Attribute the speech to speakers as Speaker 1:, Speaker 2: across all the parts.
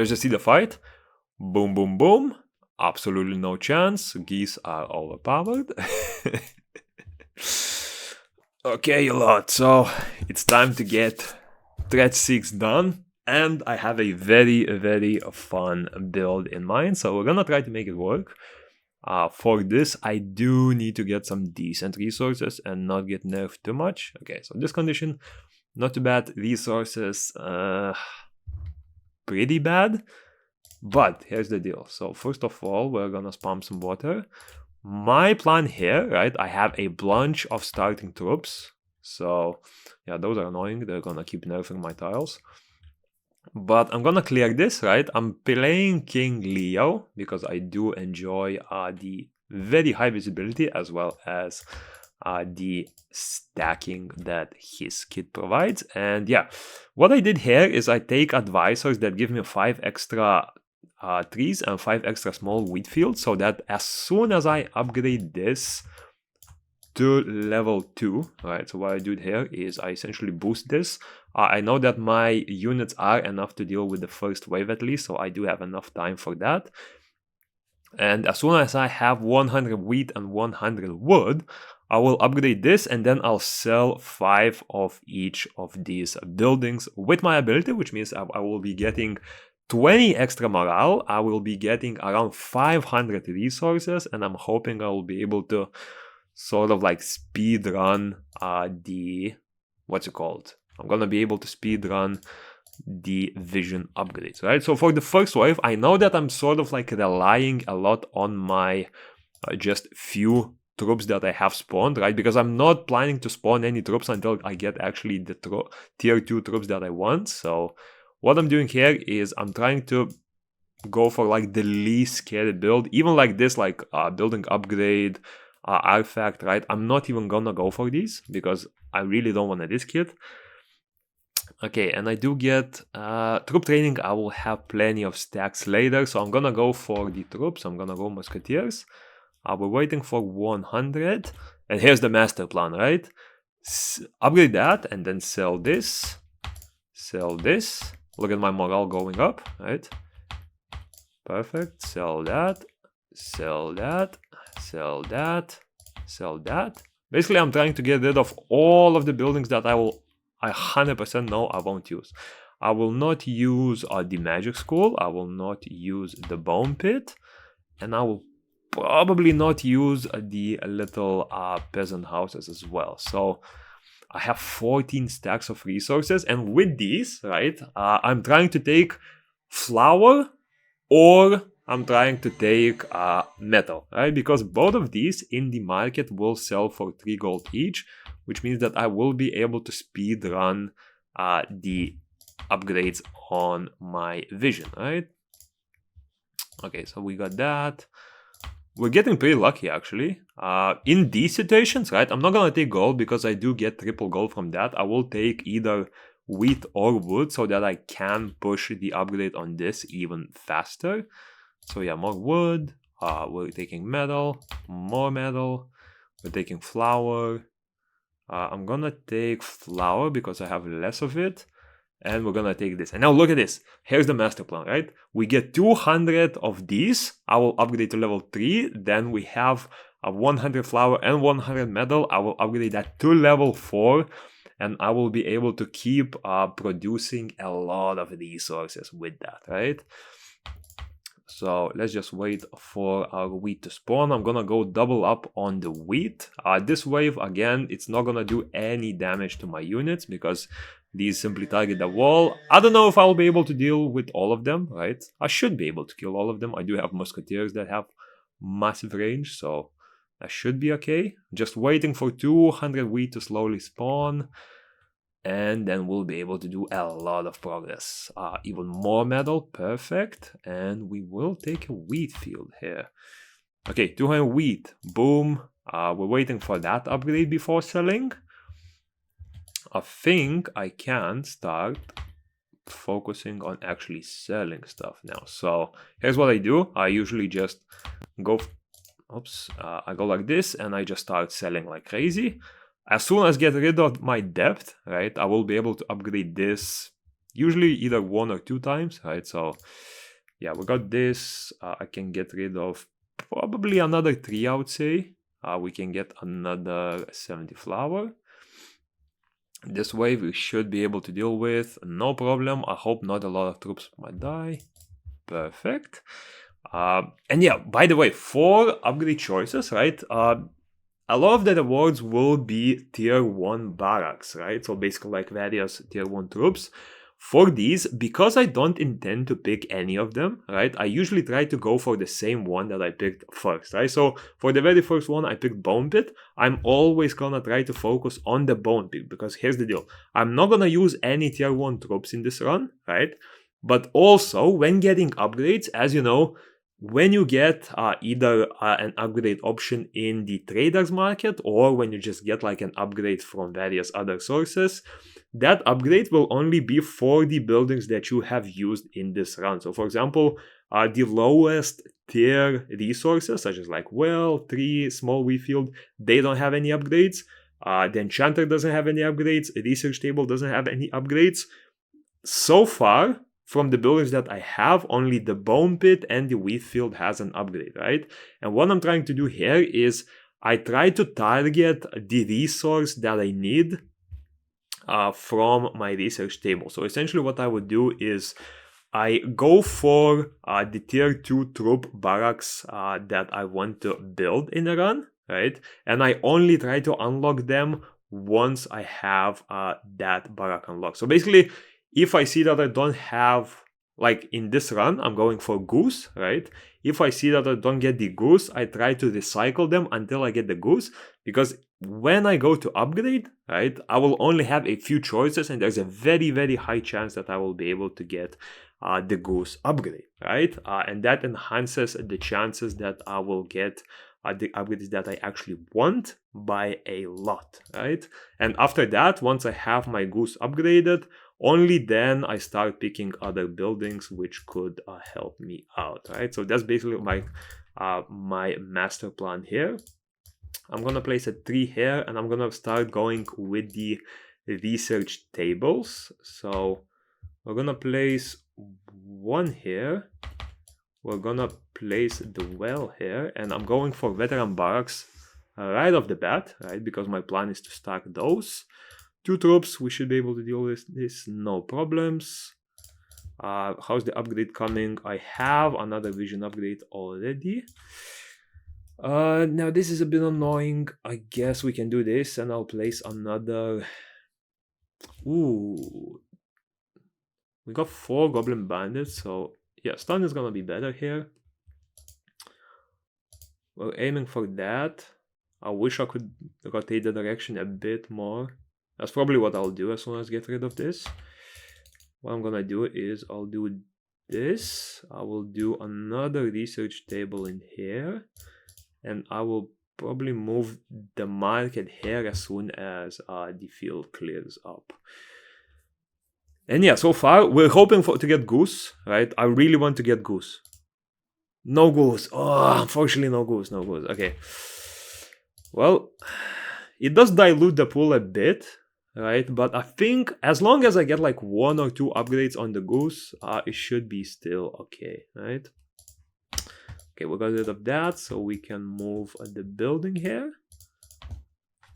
Speaker 1: let's just see the fight. Boom, boom, boom. Absolutely no chance. Geese are overpowered. Okay, lot. So it's time to get thread 6 done. And I have a very, very fun build in mind. So we're gonna try to make it work. For this, I do need to get some decent resources and not get nerfed too much. Okay, so this condition, not too bad. Resources, pretty bad. But here's the deal. So first of all, we're gonna spam some water. My plan here, right, I have a bunch of starting troops. So yeah, those are annoying. They're gonna keep nerfing my tiles. But I'm gonna clear this, right? I'm playing King Leo because I do enjoy the very high visibility as well as the stacking that his kit provides. And yeah, what I did here is I take advisors that give me 5 extra trees and 5 extra small wheat fields, so that as soon as I upgrade this to level 2, right, so what I do here is I essentially boost this. I know that my units are enough to deal with the first wave at least, so I do have enough time for that. And as soon as I have 100 wheat and 100 wood, I will upgrade this, and then I'll sell 5 of each of these buildings with my ability, which means I will be getting 20 extra morale. I will be getting around 500 resources, and I'm hoping I will be able to sort of like speed run the, what's it called? I'm gonna be able to speed run the vision upgrades, right? So for the first wave, I know that I'm sort of like relying a lot on my just few troops that I have spawned, right? Because I'm not planning to spawn any troops until I get actually the tier 2 troops that I want. So what I'm doing here is I'm trying to go for like the least scary build, even like this, like building upgrade, artifact, right? I'm not even gonna go for these because I really don't want a risk it. Okay, and I do get troop training. I will have plenty of stacks later, so I'm gonna go for the troops. I'm gonna go musketeers. I'll be waiting for 100, and here's the master plan, right? Upgrade that and then sell this, sell this. Look at my morale going up, right? Perfect. Sell that, sell that, sell that, sell that. Basically, I'm trying to get rid of all of the buildings that I 100% know I won't use. I will not use the magic school. I will not use the bone pit, and I will probably not use the little peasant houses as well. So I have 14 stacks of resources, and with these, right, I'm trying to take flour or I'm trying to take metal, right? Because both of these in the market will sell for 3 gold each, which means that I will be able to speed run the upgrades on my vision, right? Okay, so we got that. We're getting pretty lucky, actually. In these situations, right, I'm not gonna take gold because I do get triple gold from that. I will take either wheat or wood so that I can push the upgrade on this even faster. So yeah, more wood. We're taking metal, more metal. We're taking flour. I'm gonna take flour because I have less of it. And we're gonna take this. And now look at this. Here's the master plan, right? We get 200 of these. I will upgrade to level 3. Then we have a 100 flour and 100 metal. I will upgrade that to level 4. And I will be able to keep producing a lot of resources with that, right? So let's just wait for our wheat to spawn. I'm gonna go double up on the wheat. This wave, again, it's not gonna do any damage to my units because these simply target the wall. I don't know if I'll be able to deal with all of them, right? I should be able to kill all of them. I do have musketeers that have massive range, so that should be okay. Just waiting for 200 wheat to slowly spawn. And then we'll be able to do a lot of progress. Even more metal, perfect. And we will take a wheat field here. Okay, 200 wheat, boom. We're waiting for that upgrade before selling. I think I can start focusing on actually selling stuff now. So here's what I do. I usually just go, I go like this and I just start selling like crazy. As soon as I get rid of my debt, right, I will be able to upgrade this usually either 1 or 2 times, right? So yeah, we got this. I can get rid of probably another 3, I would say. We can get another 70 flower. This way we should be able to deal with no problem. I hope not a lot of troops might die. Perfect. And yeah, by the way, for upgrade choices, right? A lot of the rewards will be tier 1 barracks, right? So basically like various tier 1 troops. For these, because I don't intend to pick any of them, right? I usually try to go for the same one that I picked first, right? So for the very first one, I picked Bone Pit. I'm always gonna try to focus on the Bone Pit because here's the deal. I'm not gonna use any tier 1 troops in this run, right? But also, when getting upgrades, as you know, when you get either an upgrade option in the traders market or when you just get like an upgrade from various other sources, that upgrade will only be for the buildings that you have used in this run. So for example, the lowest tier resources such as like well, tree, small wheat field, they don't have any upgrades. The enchanter doesn't have any upgrades. Research table doesn't have any upgrades. So far, from the buildings that I have, only the Bone Pit and the Wheat Field has an upgrade, right? And what I'm trying to do here is I try to target the resource that I need from my research table. So essentially what I would do is I go for the tier 2 troop barracks that I want to build in a run, right? And I only try to unlock them once I have that barrack unlocked. So basically, if I see that I don't have, like in this run, I'm going for Goose, right? If I see that I don't get the Goose, I try to recycle them until I get the Goose, because when I go to upgrade, right, I will only have a few choices and there's a very, very high chance that I will be able to get the Goose upgrade, right? And that enhances the chances that I will get the upgrades that I actually want by a lot, right? And after that, once I have my Goose upgraded, only then I start picking other buildings which could help me out, right? So that's basically my master plan here. I'm gonna place a tree here and I'm gonna start going with the research tables. So we're gonna place one here. We're gonna place the well here, and I'm going for veteran barracks right off the bat, right? Because my plan is to stack those. 2 troops, we should be able to deal with this, no problems. How's the upgrade coming? I have another vision upgrade already. Now this is a bit annoying. I guess we can do this and I'll place another. Ooh, we got 4 goblin bandits, so yeah, stun is gonna be better here. We're aiming for that. I wish I could rotate the direction a bit more. That's probably what I'll do as soon as I get rid of this. What I'm gonna do is I'll do this. I will do another research table in here. And I will probably move the market here as soon as the field clears up. And yeah, so far we're hoping to get Goose, right? I really want to get Goose. No Goose. Oh, unfortunately no Goose, no Goose. Okay. Well, it does dilute the pool a bit, right? But I think as long as I get like 1 or 2 upgrades on the Goose, it should be still okay, right? Okay, we got rid of that, so we can move the building here.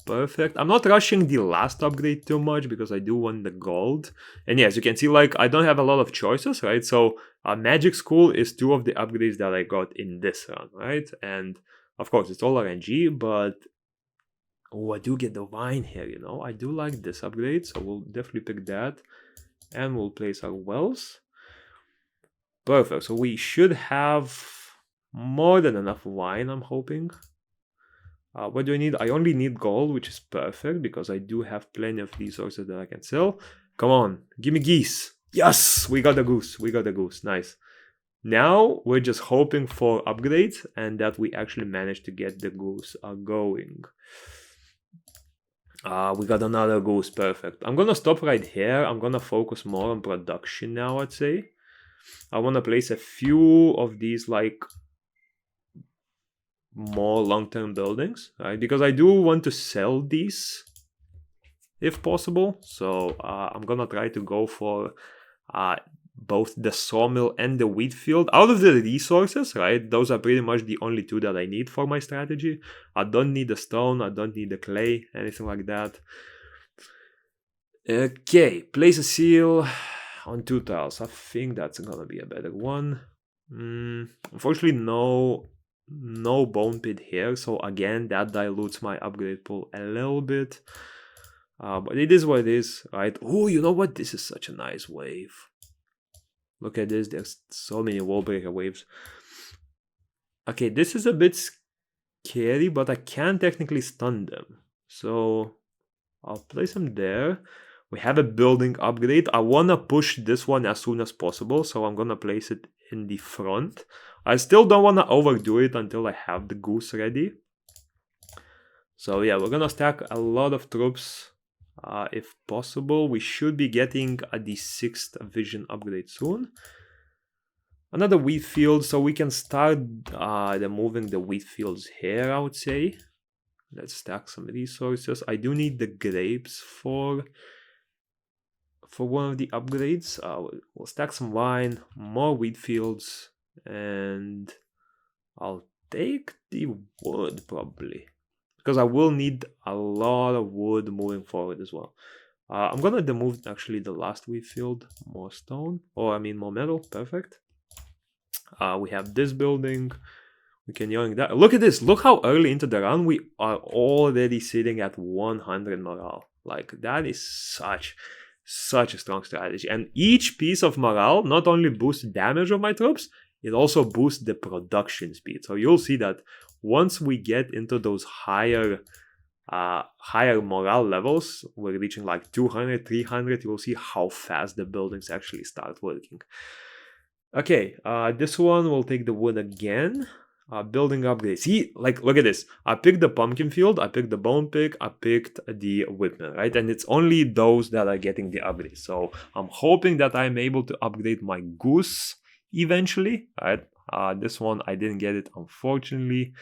Speaker 1: Perfect. I'm not rushing the last upgrade too much because I do want the gold. And yes, you can see like I don't have a lot of choices, right? So Magic School is 2 of the upgrades that I got in this run, right? And of course it's all RNG, but oh, I do get the wine here, you know? I do like this upgrade, so we'll definitely pick that. And we'll place our wells. Perfect, so we should have more than enough wine, I'm hoping. What do I need? I only need gold, which is perfect because I do have plenty of resources that I can sell. Come on, give me geese. Yes, we got a goose. We got a goose. Nice. Now we're just hoping for upgrades and that we actually manage to get the goose going. We got another goose. Perfect. I'm gonna stop right here. I'm gonna focus more on production now, I'd say. I want to place a few of these like more long-term buildings, right? Because I do want to sell these if possible. So I'm gonna try to go for both the sawmill and the wheat field. Out of the resources, right, those are pretty much the only two that I need for my strategy. I don't need the stone, I don't need the clay, anything like that. Okay, place a seal on 2 tiles. I think that's gonna be a better one. Unfortunately, no bone pit here, so again that dilutes my upgrade pool a little bit. But it is what it is, right? Oh, you know what? This is such a nice wave. Look at this. There's so many wall breaker waves. Okay, this is a bit scary, but I can technically stun them. So I'll place them there. We have a building upgrade. I want to push this one as soon as possible, so I'm going to place it in the front. I still don't want to overdo it until I have the goose ready. So yeah, we're going to stack a lot of troops if possible. We should be getting the 6th vision upgrade soon. Another wheat field, so we can start moving the wheat fields here, I would say. Let's stack some resources. I do need the grapes for one of the upgrades. We'll stack some wine, more wheat fields, and I'll take the wood probably, because I will need a lot of wood moving forward as well. I'm gonna remove actually the last wheat field, more stone, or I mean more metal, perfect. We have this building. We can yoink that. Look at this. Look how early into the run we are already sitting at 100 morale. Like, that is such a strong strategy. And each piece of morale not only boosts damage of my troops, it also boosts the production speed. So you'll see that once we get into those higher morale levels, we're reaching like 200, 300, you'll see how fast the buildings actually start working. Okay, this one will take the wood again. Building upgrade. See, like, look at this. I picked the pumpkin field, I picked the bone pick, I picked the whipman, right? And it's only those that are getting the upgrade. So I'm hoping that I'm able to upgrade my goose eventually, right? This one, I didn't get it, unfortunately.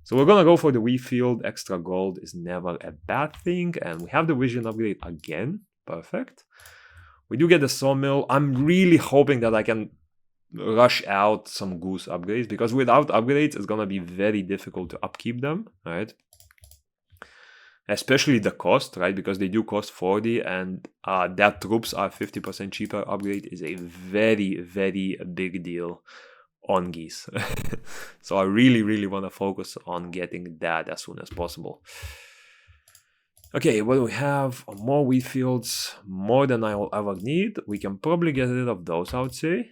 Speaker 1: So we're gonna go for the wheat field. Extra gold is never a bad thing. And we have the vision upgrade again. Perfect. We do get the sawmill. I'm really hoping that I can rush out some goose upgrades, because without upgrades it's gonna be very difficult to upkeep them, right? Especially the cost, right? Because they do cost 40, and that troops are 50% cheaper upgrade is a very, very big deal on geese. So I really want to focus on getting that as soon as possible. Okay, what do we have? More wheat fields, more than I will ever need. We can probably get rid of those, I would say.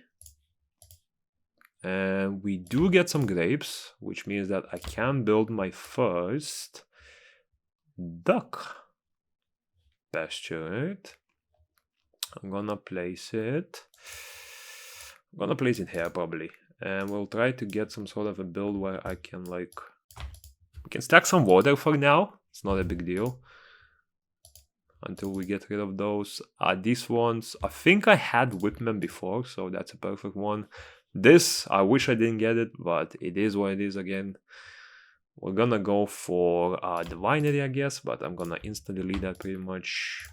Speaker 1: And we do get some grapes, which means that I can build my first duck pasture, right? I'm gonna place it here probably. And we'll try to get some sort of a build where I can, like, we can stack some water for now. It's not a big deal until we get rid of those. These ones, I think I had whipman before, so that's a perfect one. This, I wish I didn't get it, but it is what it is again. We're gonna go for the winery, I guess, but I'm gonna insta-delete that pretty much.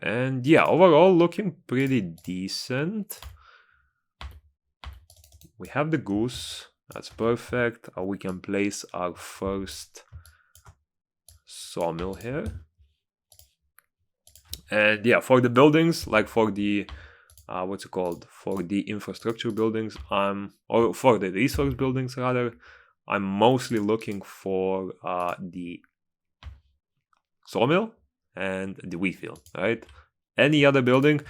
Speaker 1: And yeah, overall looking pretty decent. We have the goose, that's perfect. We can place our first sawmill here. And yeah, for the buildings, like for the what's it called, for the infrastructure buildings, or for the resource buildings rather, I'm mostly looking for the sawmill and the wheat field, right? Any other building,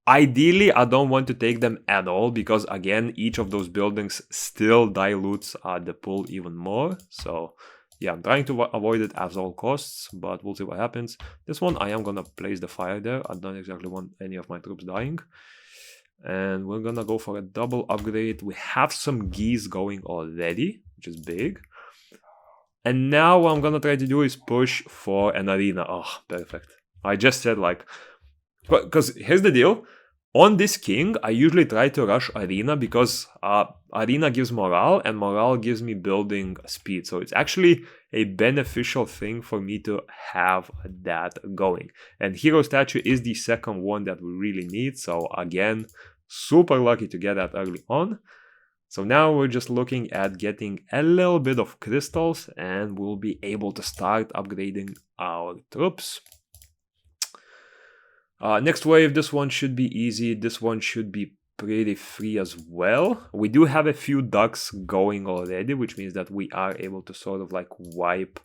Speaker 1: ideally I don't want to take them at all, because again, each of those buildings still dilutes the pool even more. So yeah, I'm trying to avoid it at all costs, but we'll see what happens. This one, I am gonna place the fire there. I don't exactly want any of my troops dying. And we're gonna go for a double upgrade. We have some geese going already, which is big. And now what I'm gonna try to do is push for an arena. Oh, perfect. I just said, like, because here's the deal. On this king, I usually try to rush arena because arena gives morale and morale gives me building speed. So it's actually a beneficial thing for me to have that going. And hero statue is the second one that we really need. So again, super lucky to get that early on. So now we're just looking at getting a little bit of crystals and we'll be able to start upgrading our troops. Next wave, this one should be easy. This one should be pretty free as well. We do have a few ducks going already, which means that we are able to sort of like wipe.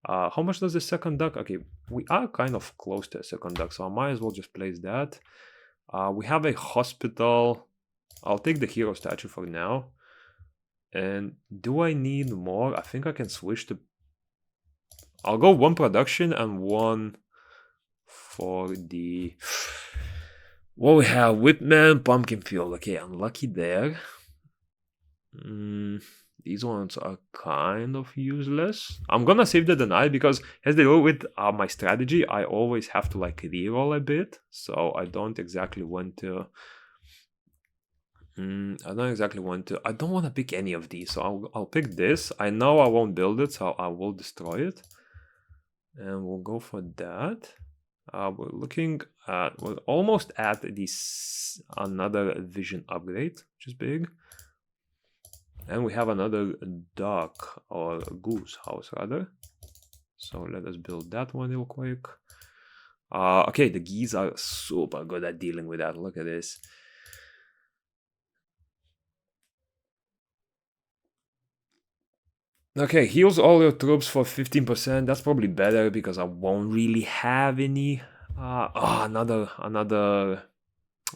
Speaker 1: How much does the second duck? Okay, we are kind of close to a second duck, so I might as well just place that. We have a hospital. I'll take the hero statue for now. And do I need more? I think I can switch to... I'll go one production and one for the... What we have? Whitman, Pumpkin Field. Okay, unlucky there. These ones are kind of useless. I'm gonna save the deny because as they go with my strategy, I always have to like reroll a bit. So I don't exactly want to... I don't want to pick any of these, so I'll pick this. I know I won't build it, so I will destroy it. And we'll go for that. We're almost at this another vision upgrade, which is big. And we have another duck, or goose house rather. So let us build that one real quick. Okay, the geese are super good at dealing with that. Look at this. Okay, heals all your troops for 15%. That's probably better because I won't really have any. Another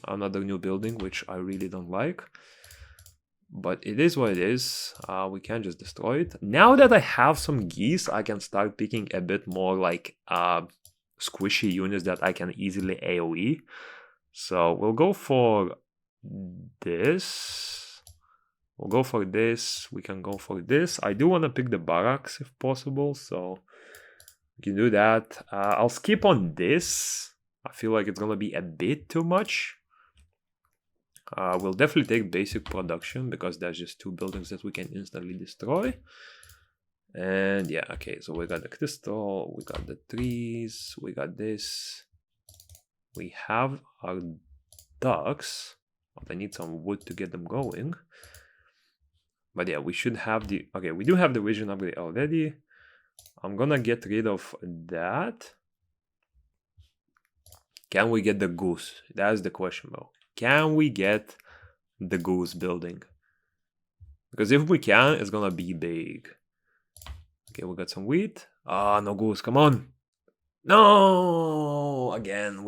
Speaker 1: new building, which I really don't like. But it is what it is. We can just destroy it. Now that I have some geese, I can start picking a bit more like squishy units that I can easily AoE. So we'll go for this. We'll go for this. We can go for this. I do want to pick the barracks if possible, so we can do that. I'll skip on this. I feel like it's gonna be a bit too much. We'll definitely take basic production because there's just two buildings that we can instantly destroy. And yeah, okay, so we got the crystal, we got the trees, we got this. We have our ducks, but I need some wood to get them going. But yeah, we should have the... Okay, we do have the vision upgrade already. I'm gonna get rid of that. Can we get the goose? That's the question, bro. Can we get the goose building? Because if we can, it's gonna be big. Okay, we got some wheat. No goose, come on. No! Again,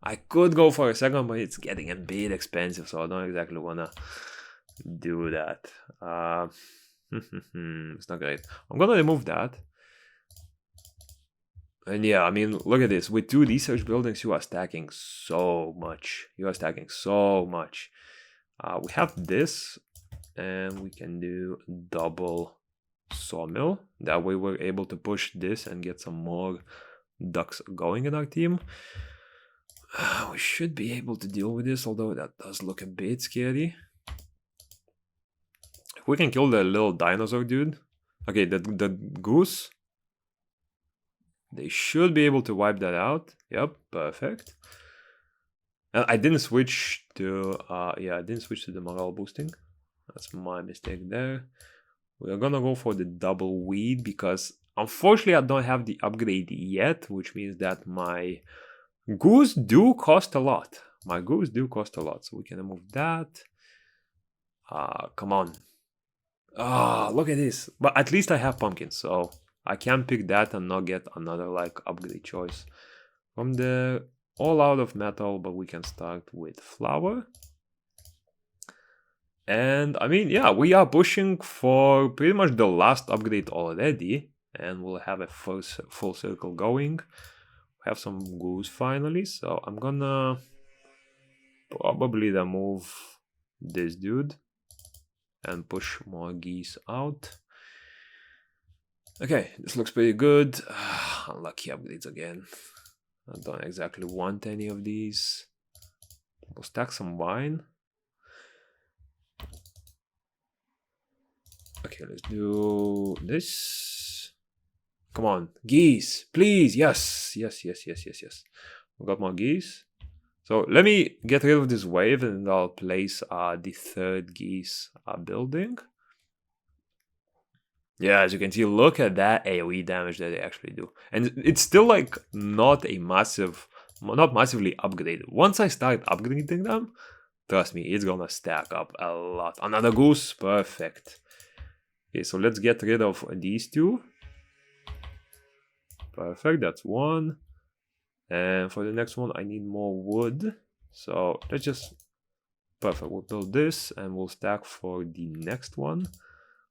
Speaker 1: I could go for a second, but it's getting a bit expensive, so I don't exactly wanna do that. It's not great. I'm gonna remove that. And yeah, I mean, look at this. With two research buildings, you are stacking so much. You are stacking so much. We have this, and we can do double sawmill. That way we're able to push this and get some more ducks going in our team. We should be able to deal with this, although that does look a bit scary. If we can kill the little dinosaur dude. Okay, the goose. They should be able to wipe that out. Yep, perfect. And I didn't switch to I didn't switch to the morale boosting. That's my mistake there. We're gonna go for the double weed because unfortunately I don't have the upgrade yet, which means that my goose do cost a lot. My goose do cost a lot, so we can remove that. Come on. Look at this. But at least I have pumpkins, so I can pick that and not get another like upgrade choice. From there, all out of metal, but we can start with flour. And I mean, yeah, we are pushing for pretty much the last upgrade already, and we'll have a full circle going. We have some goose finally, so I'm gonna probably remove this dude and push more geese out. Okay, this looks pretty good. Unlucky upgrades again. I don't exactly want any of these. We'll stack some wine. Okay, let's do this. Come on, geese, please. Yes, yes, yes, yes, yes, yes. We got more geese. So let me get rid of this wave and I'll place the third geese building. Yeah, as you can see, look at that AoE damage that they actually do. And it's still like not a massive, not massively upgraded. Once I start upgrading them, trust me, it's gonna stack up a lot. Another goose, perfect. Okay, so let's get rid of these two. Perfect, that's one. And for the next one, I need more wood. So let's just, perfect, we'll build this and we'll stack for the next one.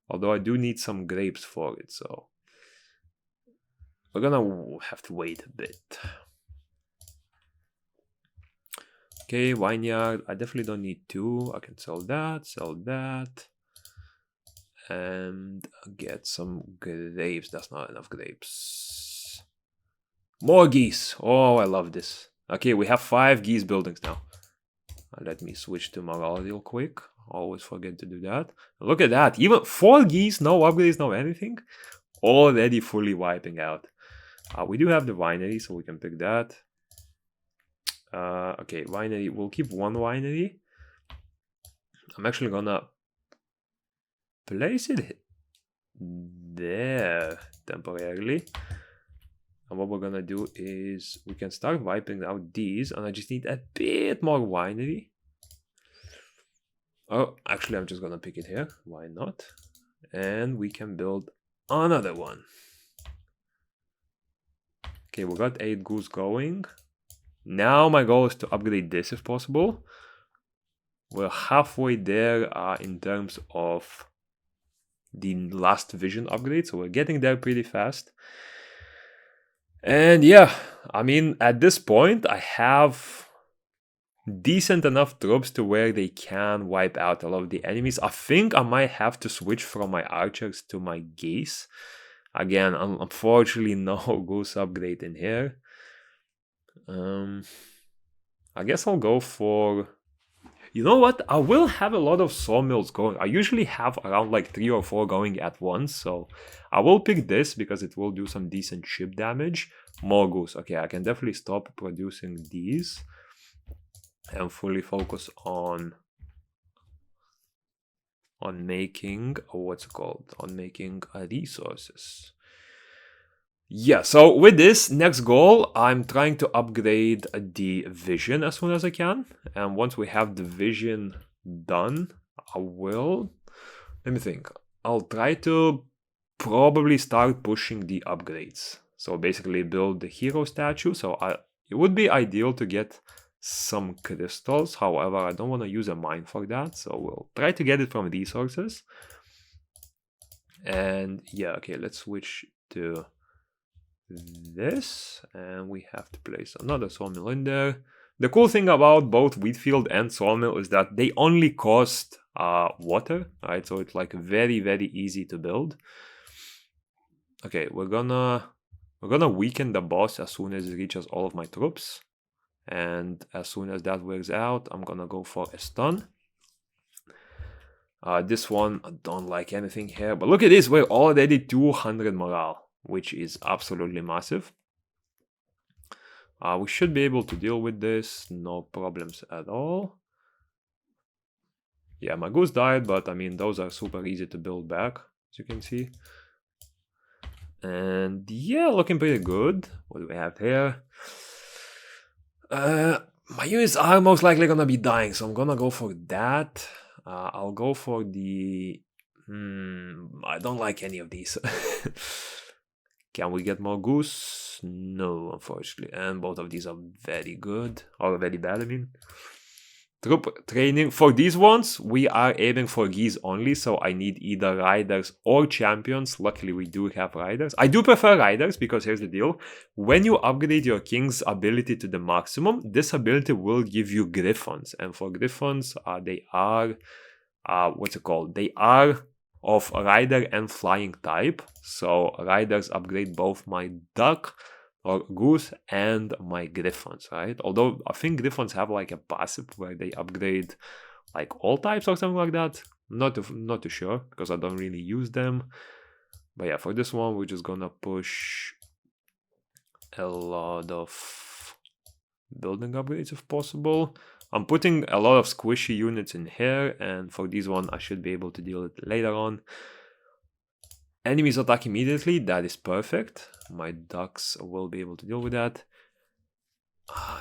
Speaker 1: Although I do need some grapes for it, so we're gonna have to wait a bit. Okay, vineyard, I definitely don't need two. I can sell that. And get some grapes. That's not enough grapes. More geese. Oh, I love this. Okay, we have 5 geese buildings now. Let me switch to morale real quick. Always forget to do that. Look at that. Even 4 geese, no upgrades, no anything. Already fully wiping out. We do have the winery, so we can pick that. Okay, winery. We'll keep 1 winery. I'm actually gonna place it there temporarily. And what we're gonna do is we can start wiping out these, and I just need a bit more winery. Oh, actually, I'm just gonna pick it here. Why not? And we can build another one. Okay, we got 8 goose going. Now my goal is to upgrade this if possible. We're halfway there in terms of the last vision upgrade, so we're getting there pretty fast. And yeah, I mean, at this point, I have decent enough troops to where they can wipe out a lot of the enemies. I think I might have to switch from my archers to my geese. Again, unfortunately, no goose upgrade in here. I guess I'll go for... You know what? I will have a lot of sawmills going. I usually have around like 3 or 4 going at once. So I will pick this because it will do some decent ship damage. More goose. Okay, I can definitely stop producing these. And fully focus on making... what's it called? On making resources. Yeah, so with this next goal, I'm trying to upgrade the vision as soon as I can. And once we have the vision done, I will... Let me think. I'll try to probably start pushing the upgrades. So basically build the hero statue. So it would be ideal to get some crystals. However, I don't want to use a mine for that. So we'll try to get it from resources. And yeah, okay, let's switch to... this, and we have to place another sawmill in there. The cool thing about both wheatfield and sawmill is that they only cost water, right? So it's like very, very easy to build. Okay, we're gonna weaken the boss as soon as it reaches all of my troops, and as soon as that wears out, I'm gonna go for a stun. This one, I don't like anything here, but look at this, we're already 200 morale, which is absolutely massive. We should be able to deal with this, no problems at all. Yeah, my goose died, but I mean, those are super easy to build back, as you can see. And yeah, looking pretty good. What do we have here? My units are most likely gonna be dying, so I'm gonna go for that. I'll go for the... I don't like any of these. Can we get more goose? No, unfortunately. And both of these are very good. Or very bad, I mean. Troop training. For these ones, we are aiming for geese only. So I need either riders or champions. Luckily, we do have riders. I do prefer riders because here's the deal. When you upgrade your king's ability to the maximum, this ability will give you griffons. And for griffons, they are... what's it called? They are... of rider and flying type. So riders upgrade both my duck or Goose and my Griffons, right? Although I think Griffons have like a passive where they upgrade like all types or something like that. Not too sure because I don't really use them. But yeah, for this one, we're just gonna push a lot of building upgrades if possible. I'm putting a lot of squishy units in here, and for this one, I should be able to deal with it later on. Enemies attack immediately, that is perfect. My ducks will be able to deal with that.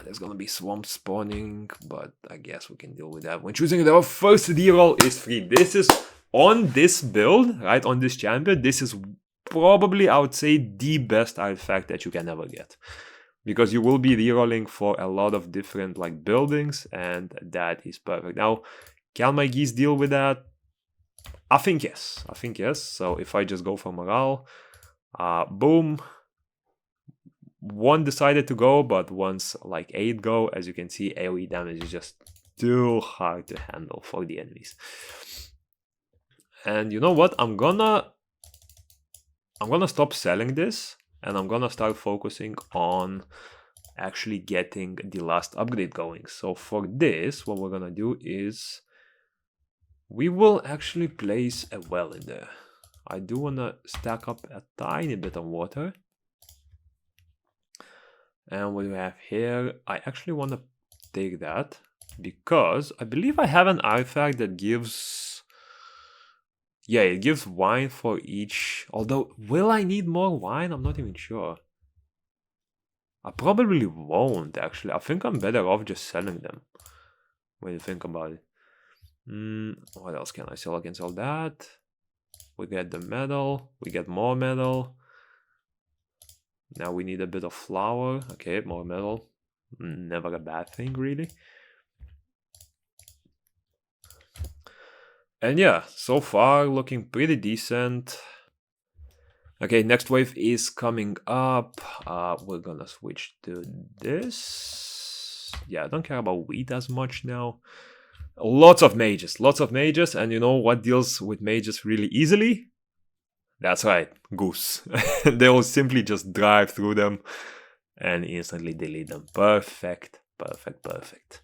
Speaker 1: There's gonna be swamp spawning, but I guess we can deal with that. When choosing our first reroll is free. This is, on this build, right, on this champion, this is probably, I would say, the best artifact that you can ever get. Because you will be rerolling for a lot of different like buildings, and that is perfect. Now, can my geese deal with that? I think yes. I think yes. So if I just go for morale, boom. One decided to go, but once like 8 go, as you can see, AoE damage is just too hard to handle for the enemies. And you know what? I'm gonna stop selling this, and I'm gonna start focusing on actually getting the last upgrade going. So for this, what we're gonna do is we will actually place a well in there. I do wanna stack up a tiny bit of water. And what do we have here? I actually want to take that because I believe I have an artifact that gives... Yeah, it gives wine for each. Although, will I need more wine? I'm not even sure. I probably won't, actually. I think I'm better off just selling them when you think about it. What else can I sell? I can sell that. We get the metal. We get more metal. Now we need a bit of flour. Okay, more metal. Never a bad thing, really. And yeah, so far looking pretty decent. Okay, next wave is coming up. We're gonna switch to this. Yeah, I don't care about wheat as much now. Lots of mages, and you know what deals with mages really easily? That's right, Goose. They will simply just drive through them and instantly delete them. Perfect, perfect, perfect.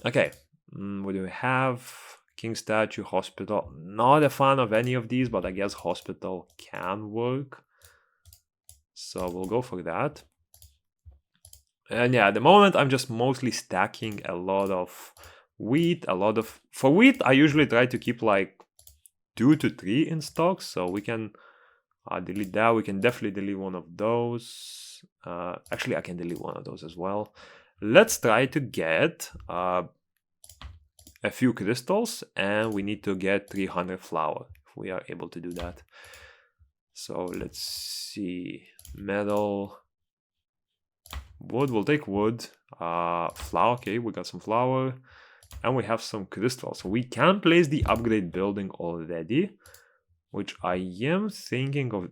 Speaker 1: Okay, what do we have? King Statue, Hospital. Not a fan of any of these, but I guess Hospital can work. So we'll go for that. And yeah, at the moment I'm just mostly stacking a lot of wheat, For wheat, I usually try to keep like 2 to 3 in stock, so we can delete that. We can definitely delete one of those. Actually, I can delete one of those as well. Let's try to get a few crystals, and we need to get 300 flour if we are able to do that. So let's see. Metal, wood, we'll take wood. Flour, okay, we got some flour, and we have some crystals. So we can place the upgrade building already, which I am thinking of.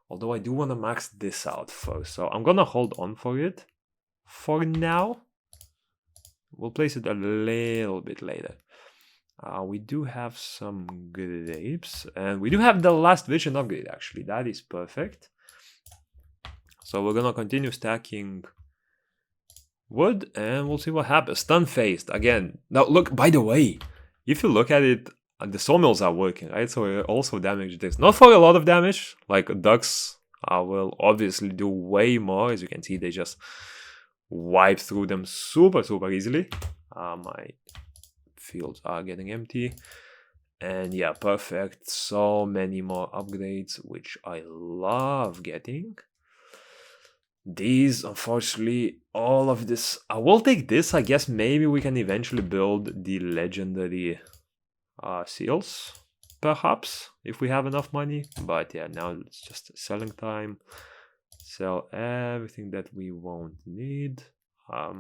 Speaker 1: Although I do want to max this out first, so I'm gonna hold on for it for now. We'll place it a little bit later. We do have some grapes, and we do have the last vision upgrade, actually. That is perfect. So we're gonna continue stacking wood, and we'll see what happens. Stun-faced, again. Now, look, by the way, if you look at it, the sawmills are working, right? So it also damage this. Not for a lot of damage, like ducks will obviously do way more. As you can see, they just wipe through them super easily. My fields are getting empty, and yeah, perfect. So many more upgrades, which I love getting. These, unfortunately, all of this, I will take this. I guess maybe we can eventually build the legendary seals, perhaps, if we have enough money. But yeah, now it's just selling time. Sell everything that we won't need. I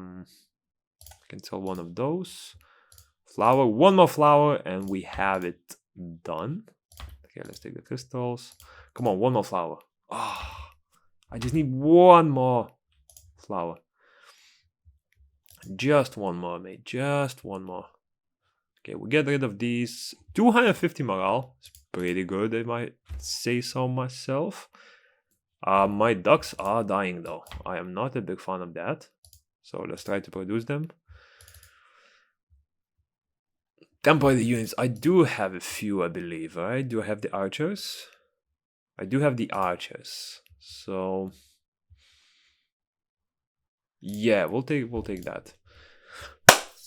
Speaker 1: can sell one of those. Flour, one more flour, and we have it done. Okay, let's take the crystals. Come on, one more flour. I just need one more flour. Just one more, mate. Just one more. Okay, we get rid of these. 250 morale. It's pretty good, I might say so myself. My ducks are dying though. I am not a big fan of that. So let's try to produce them. Temporary units. I do have a few, I believe, right? Do I have the archers? I do have the archers. So yeah, we'll take that.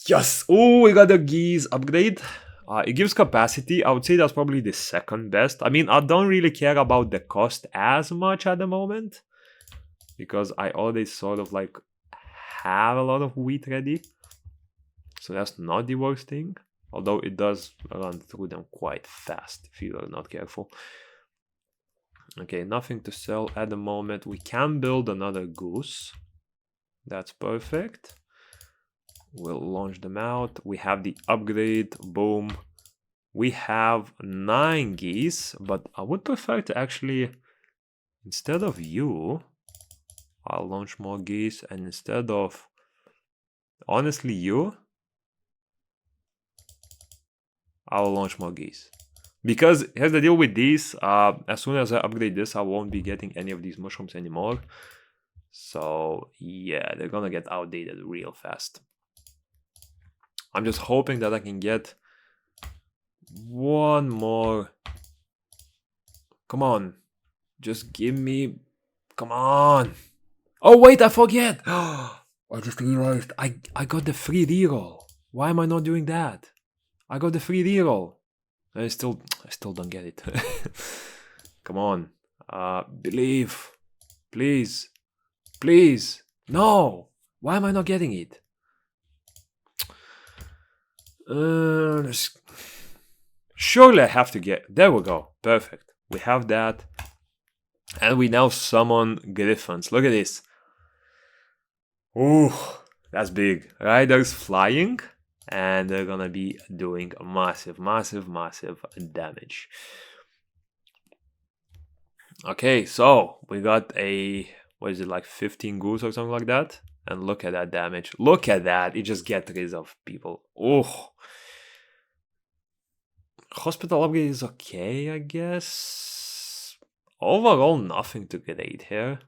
Speaker 1: Yes! Oh, we got the geese upgrade. It gives capacity. I would say that's probably the second best. I mean, I don't really care about the cost as much at the moment, because I already sort of like have a lot of wheat ready. So that's not the worst thing. Although it does run through them quite fast if you are not careful. Okay, nothing to sell at the moment. We can build another goose. That's perfect. We'll launch them out. We have the upgrade. Boom. We have 9 geese, but I would prefer to actually, instead of you, I'll launch more geese, and instead of, honestly, you, I'll launch more geese. Because here's the deal with these, as soon as I upgrade this, I won't be getting any of these mushrooms anymore. So yeah, they're gonna get outdated real fast. I'm just hoping that I can get one more. Come on, just give me, come on. Oh wait, I forget. I just realized I got the free reroll. Why am I not doing that? I got the free reroll. I still don't get it. Come on. Believe. Please. Please. No. Why am I not getting it? Surely I have to get... There we go. Perfect. We have that. And we now summon griffins. Look at this. Ooh, that's big. Riders flying. And they're gonna be doing massive damage. Okay, so we got a, what is it, like 15 goose or something like that? And look at that damage. Look at that. It just gets rid of people. Oh. Hospital upgrade is okay, I guess. Overall, nothing to grade here.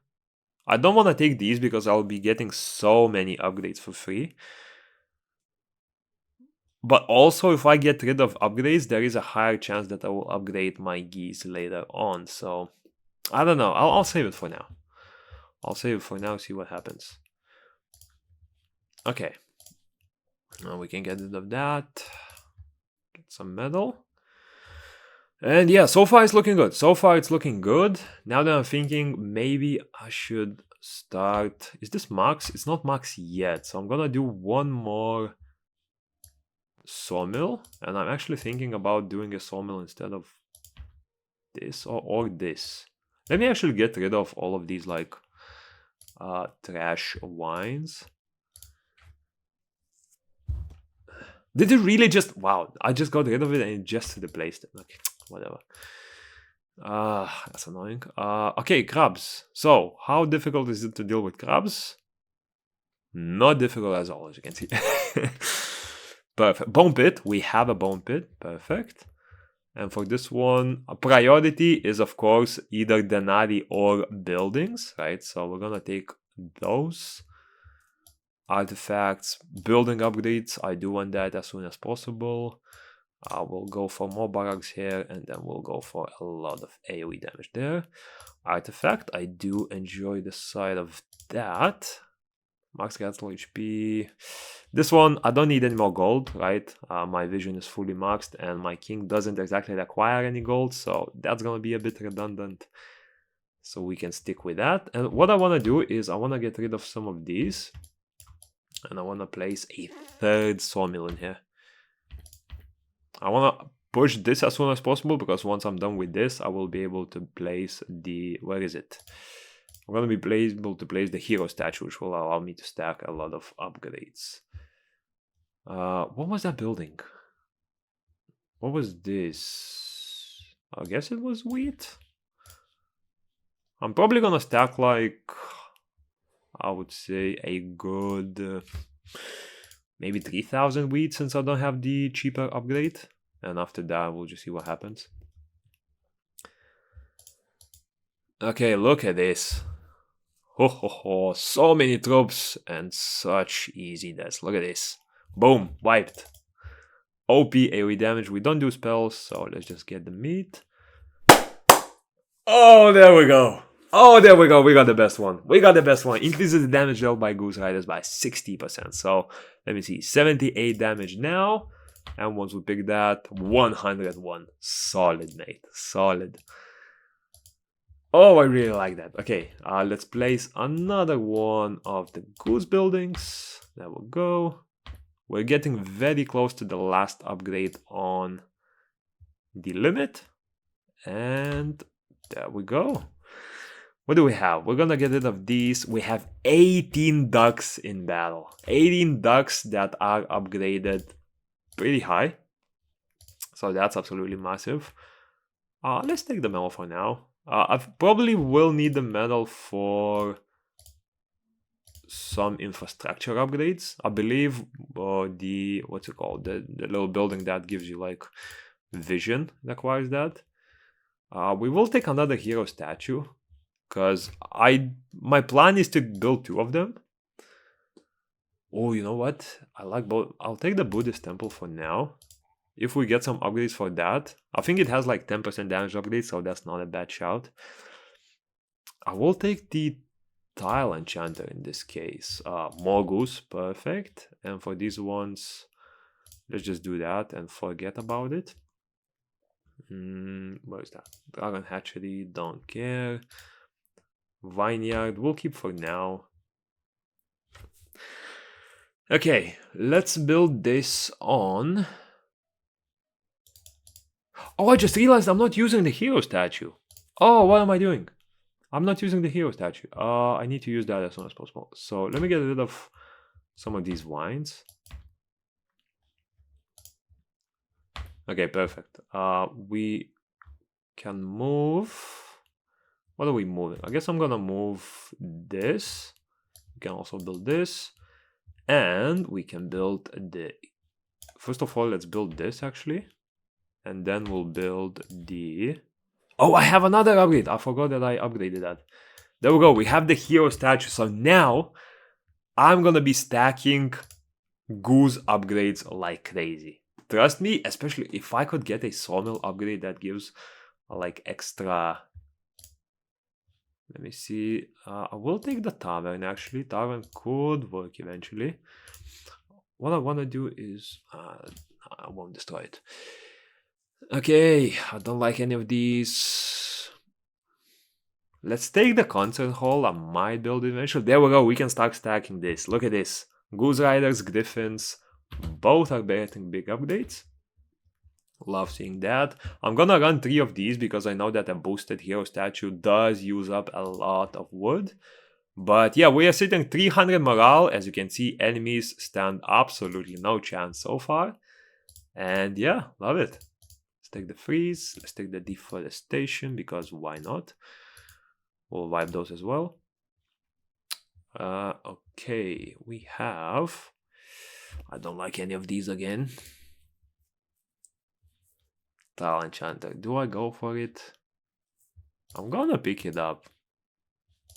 Speaker 1: I don't want to take these because I'll be getting so many upgrades for free. But also, if I get rid of upgrades, there is a higher chance that I will upgrade my geese later on. So, I don't know. I'll save it for now. I'll save it for now, see what happens. Okay. Now we can get rid of that. Get some metal. And yeah, so far it's looking good. So far it's looking good. Now that I'm thinking, maybe I should start... Is this max? It's not max yet. So I'm gonna do one more sawmill. And I'm actually thinking about doing a sawmill instead of this or this. Let me actually get rid of all of these like trash wines. Did it really just... Wow, I just got rid of it and it just replaced it. Okay, whatever. That's annoying. Okay, crabs. So, how difficult is it to deal with crabs? Not difficult at all, as you can see. Perfect. Bone pit. We have a bone pit. Perfect. And for this one, a priority is, of course, either denari or buildings, right? So we're gonna take those. Artifacts, building upgrades, I do want that as soon as possible. We'll go for more barracks here, and then we'll go for a lot of AoE damage there. Artifact, I do enjoy the side of that. Max Castle HP. This one, I don't need any more gold, right? My vision is fully maxed, and my king doesn't exactly require any gold, so that's gonna be a bit redundant. So we can stick with that. And what I want to do is I want to get rid of some of these. And I want to place a third sawmill in here. I want to push this as soon as possible, because once I'm done with this, I will be able to place the... Where is it? I'm going to be able to place the hero statue, which will allow me to stack a lot of upgrades. What was that building? What was this? I guess it was wheat. I'm probably going to stack like... I would say a good maybe 3,000 wheat, since I don't have the cheaper upgrade. And after that, we'll just see what happens. Okay, look at this. Ho ho ho, so many troops and such easy deaths. Look at this. Boom, wiped. OP AoE damage. We don't do spells, so let's just get the meat. Oh, there we go. Oh, there we go. We got the best one. We got the best one. Increases the damage dealt by Goose Riders by 60%. So let me see. 78 damage now. And once we pick that, 101. Solid, mate. Solid. Oh, I really like that. Okay, let's place another one of the Goose buildings. There we go. We're getting very close to the last upgrade on the limit. And there we go. What do we have? We're gonna get rid of these. We have 18 ducks in battle. 18 ducks that are upgraded pretty high. So that's absolutely massive. Let's take the medal for now. I probably will need the medal for some infrastructure upgrades. I believe the, what's it called? The little building that gives you like vision requires that. We will take another hero statue because my plan is to build 2 of them. Oh, you know what? I like both. I'll take the Buddhist temple for now. If we get some upgrades for that, I think it has like 10% damage upgrade, so that's not a bad shout. I will take the tile enchanter in this case. More Goose, perfect. And for these ones, let's just do that and forget about it. Where is that? Dragon hatchery, don't care. Vineyard, we'll keep for now. Okay, let's build this on. Oh, I just realized I'm not using the hero statue. Oh, what am I doing? I'm not using the hero statue. I need to use that as soon as possible. So let me get rid of some of these wines. Okay, perfect. We can move. What are we moving? I guess I'm gonna move this. We can also build this. And we can build the... First of all, let's build this actually. And then we'll build the... Oh, I have another upgrade. I forgot that I upgraded that. There we go. We have the hero statue. So now I'm gonna be stacking Goose upgrades like crazy. Trust me, especially if I could get a sawmill upgrade that gives like extra... Let me see. I will take the tavern actually. Tavern could work eventually. What I want to do is... I won't destroy it. Okay, I don't like any of these. Let's take the concert hall. I might build it eventually. There we go. We can start stacking this. Look at this. Goose Riders, Griffins, both are getting big updates. Love seeing that. I'm gonna run 3 of these because I know that a boosted hero statue does use up a lot of wood. But yeah, we are sitting 300 morale. As you can see, enemies stand absolutely no chance so far. And yeah, love it. Let's take the freeze. Let's take the deforestation because why not? We'll wipe those as well. Okay, we have... I don't like any of these again. Tile enchanter. Do I go for it? I'm gonna pick it up.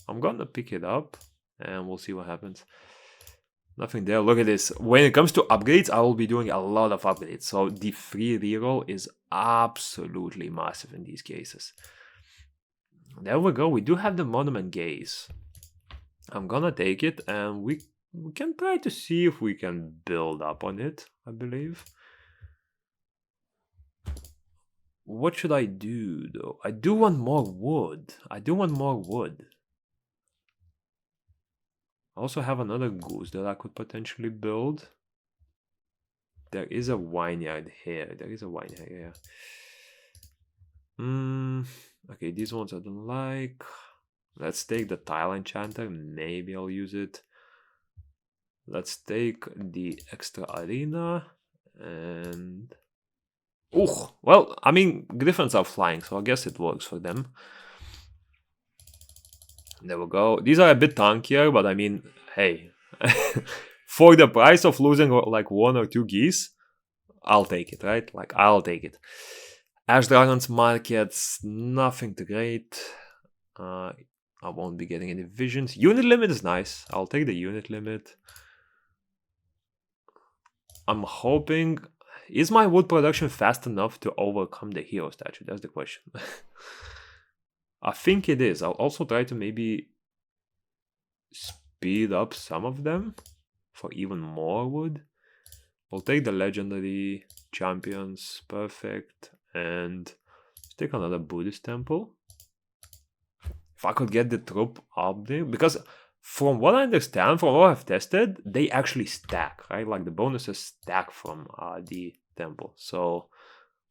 Speaker 1: I'm gonna pick it up and we'll see what happens. Nothing there. Look at this. When it comes to upgrades, I will be doing a lot of upgrades. So the free reroll is absolutely massive in these cases. There we go. We do have the monument gaze. I'm gonna take it and we can try to see if we can build up on it, I believe. What should I do though? I do want more wood. I also have another goose that I could potentially build. There is a vineyard here. Okay, these ones I don't like. Let's take the tile enchanter. Maybe I'll use it. Let's take the extra arena and... Oh, well, I mean, griffins are flying, so I guess it works for them. There we go. These are a bit tankier, but I mean, hey, for the price of losing like 1 or 2 geese, I'll take it, right? Like, I'll take it. Ash Dragons markets, nothing too great. I won't be getting any visions. Unit limit is nice. I'll take the unit limit. I'm hoping... Is my wood production fast enough to overcome the hero statue? That's the question. I think it is. I'll also try to maybe speed up some of them for even more wood. We'll take the legendary champions. Perfect. And let's take another Buddhist temple. If I could get the troop up there, because from what I understand, from what I've tested, they actually stack, right? Like the bonuses stack from the temple. So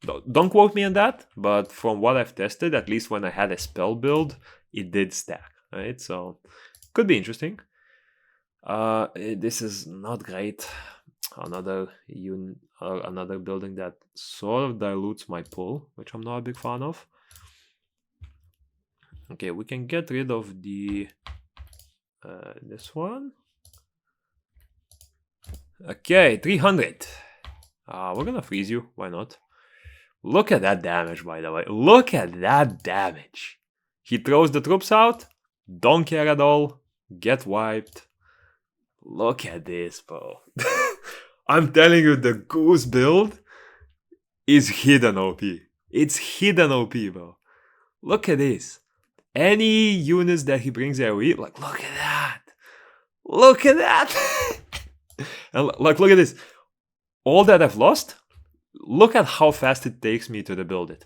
Speaker 1: don't quote me on that, but from what I've tested, at least when I had a spell build, it did stack, right? So could be interesting. This is not great. Another building that sort of dilutes my pull, which I'm not a big fan of. Okay, we can get rid of the this one. Okay, 300. We're gonna freeze you. Why not? Look at that damage, by the way. Look at that damage. He throws the troops out. Don't care at all. Get wiped. Look at this, bro. I'm telling you, the Goose build is hidden OP. It's hidden OP, bro. Look at this. Any units that he brings AoE, like, look at that. Look at that. And like, look at this. All that I've lost, look at how fast it takes me to rebuild it.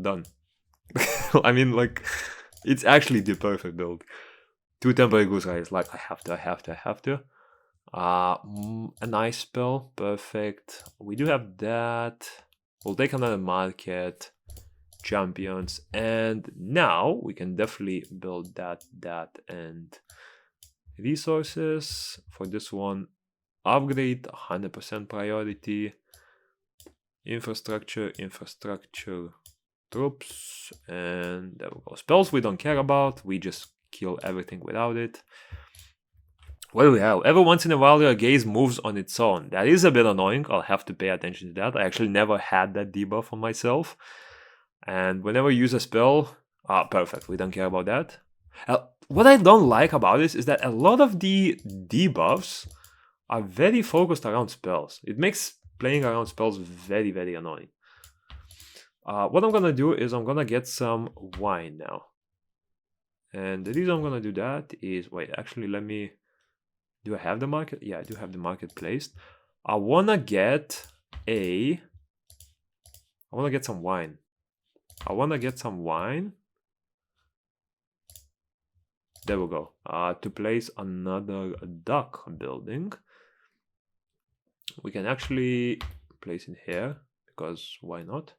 Speaker 1: Done. I mean, like, it's actually the perfect build. 2 temporary Goose guys, like, I have to. A nice spell, perfect. We do have that. We'll take another market. Champions, and now we can definitely build that, and resources for this one. Upgrade 100% priority. Infrastructure, troops, and there we go. Spells we don't care about, we just kill everything without it. What do we have? Every once in a while your gaze moves on its own. That is a bit annoying. I'll have to pay attention to that. I actually never had that debuff on myself. And whenever you use a spell, perfect, we don't care about that. What I don't like about this is that a lot of the debuffs are very focused around spells. It makes playing around spells very, very annoying. What I'm gonna do is I'm gonna get some wine now. And the reason I'm gonna do that is, wait, actually let me, do I have the market? Yeah, I do have the market placed. I wanna get some wine. There we go. To place another duck building. We can actually place it here, because why not?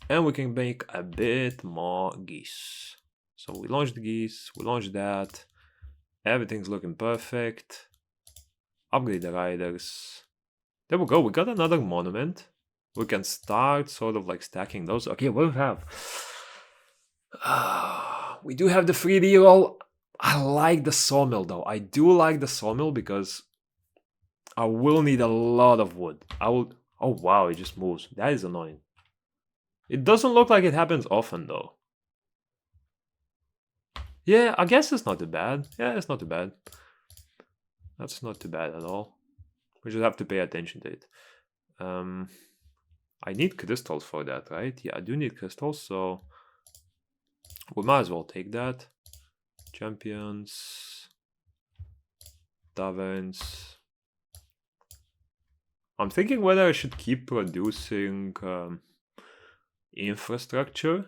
Speaker 1: And we can make a bit more geese. So we launched geese, we launched that. Everything's looking perfect. Upgrade the riders. There we go, we got another monument. We can start sort of like stacking those. Okay, what do we have? We do have the 3D roll. I like the sawmill though. I do like the sawmill because I will need a lot of wood. Oh wow, it just moves. That is annoying. It doesn't look like it happens often though. Yeah, I guess it's not too bad. Yeah, it's not too bad. That's not too bad at all. We just have to pay attention to it. I need crystals for that, right? Yeah, I do need crystals, so we might as well take that. Champions, taverns. I'm thinking whether I should keep producing infrastructure.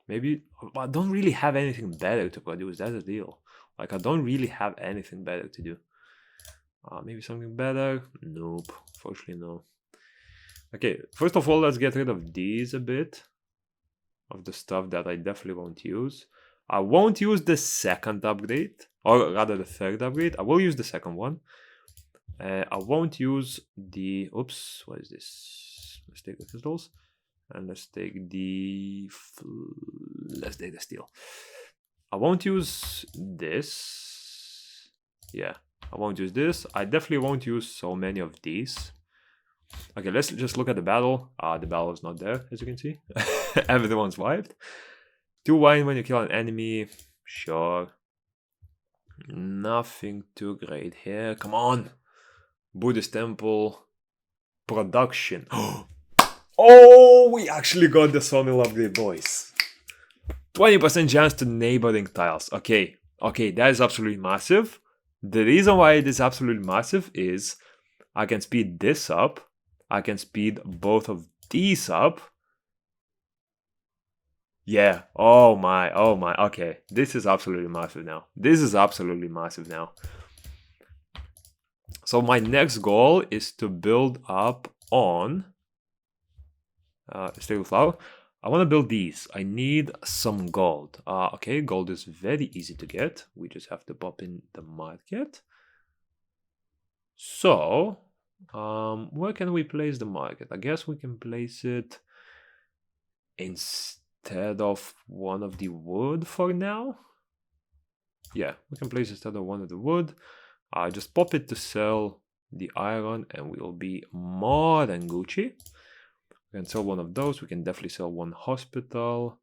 Speaker 1: Maybe I don't really have anything better to produce. That's the deal. Like, I don't really have anything better to do. Maybe something better? Nope. Fortunately, no. Okay, first of all, let's get rid of these a bit. Of the stuff that I definitely won't use. I won't use the second upgrade. Or rather the third upgrade. I will use the second one. I won't use the... Oops, what is this? Let's take the crystals. And let's take the steel. I won't use this. Yeah, I won't use this. I definitely won't use so many of these. Okay, let's just look at the battle. The battle is not there, as you can see. Everyone's wiped. 2 wine when you kill an enemy. Sure. Nothing too great here. Come on. Buddhist temple. Production. Oh, we actually got the sawmill upgrade, boys. 20% chance to neighboring tiles. Okay, that is absolutely massive. The reason why it is absolutely massive is I can speed this up. I can speed both of these up. Yeah. Oh my. Okay. This is absolutely massive now. So my next goal is to build up on stable flower. I want to build these. I need some gold. Okay, gold is very easy to get. We just have to pop in the market. So, where can we place the market? I guess we can place it instead of one of the wood for now. Yeah, we can place it instead of one of the wood. Just pop it to sell the iron and we'll be more than Gucci. We can sell one of those. We can definitely sell one hospital.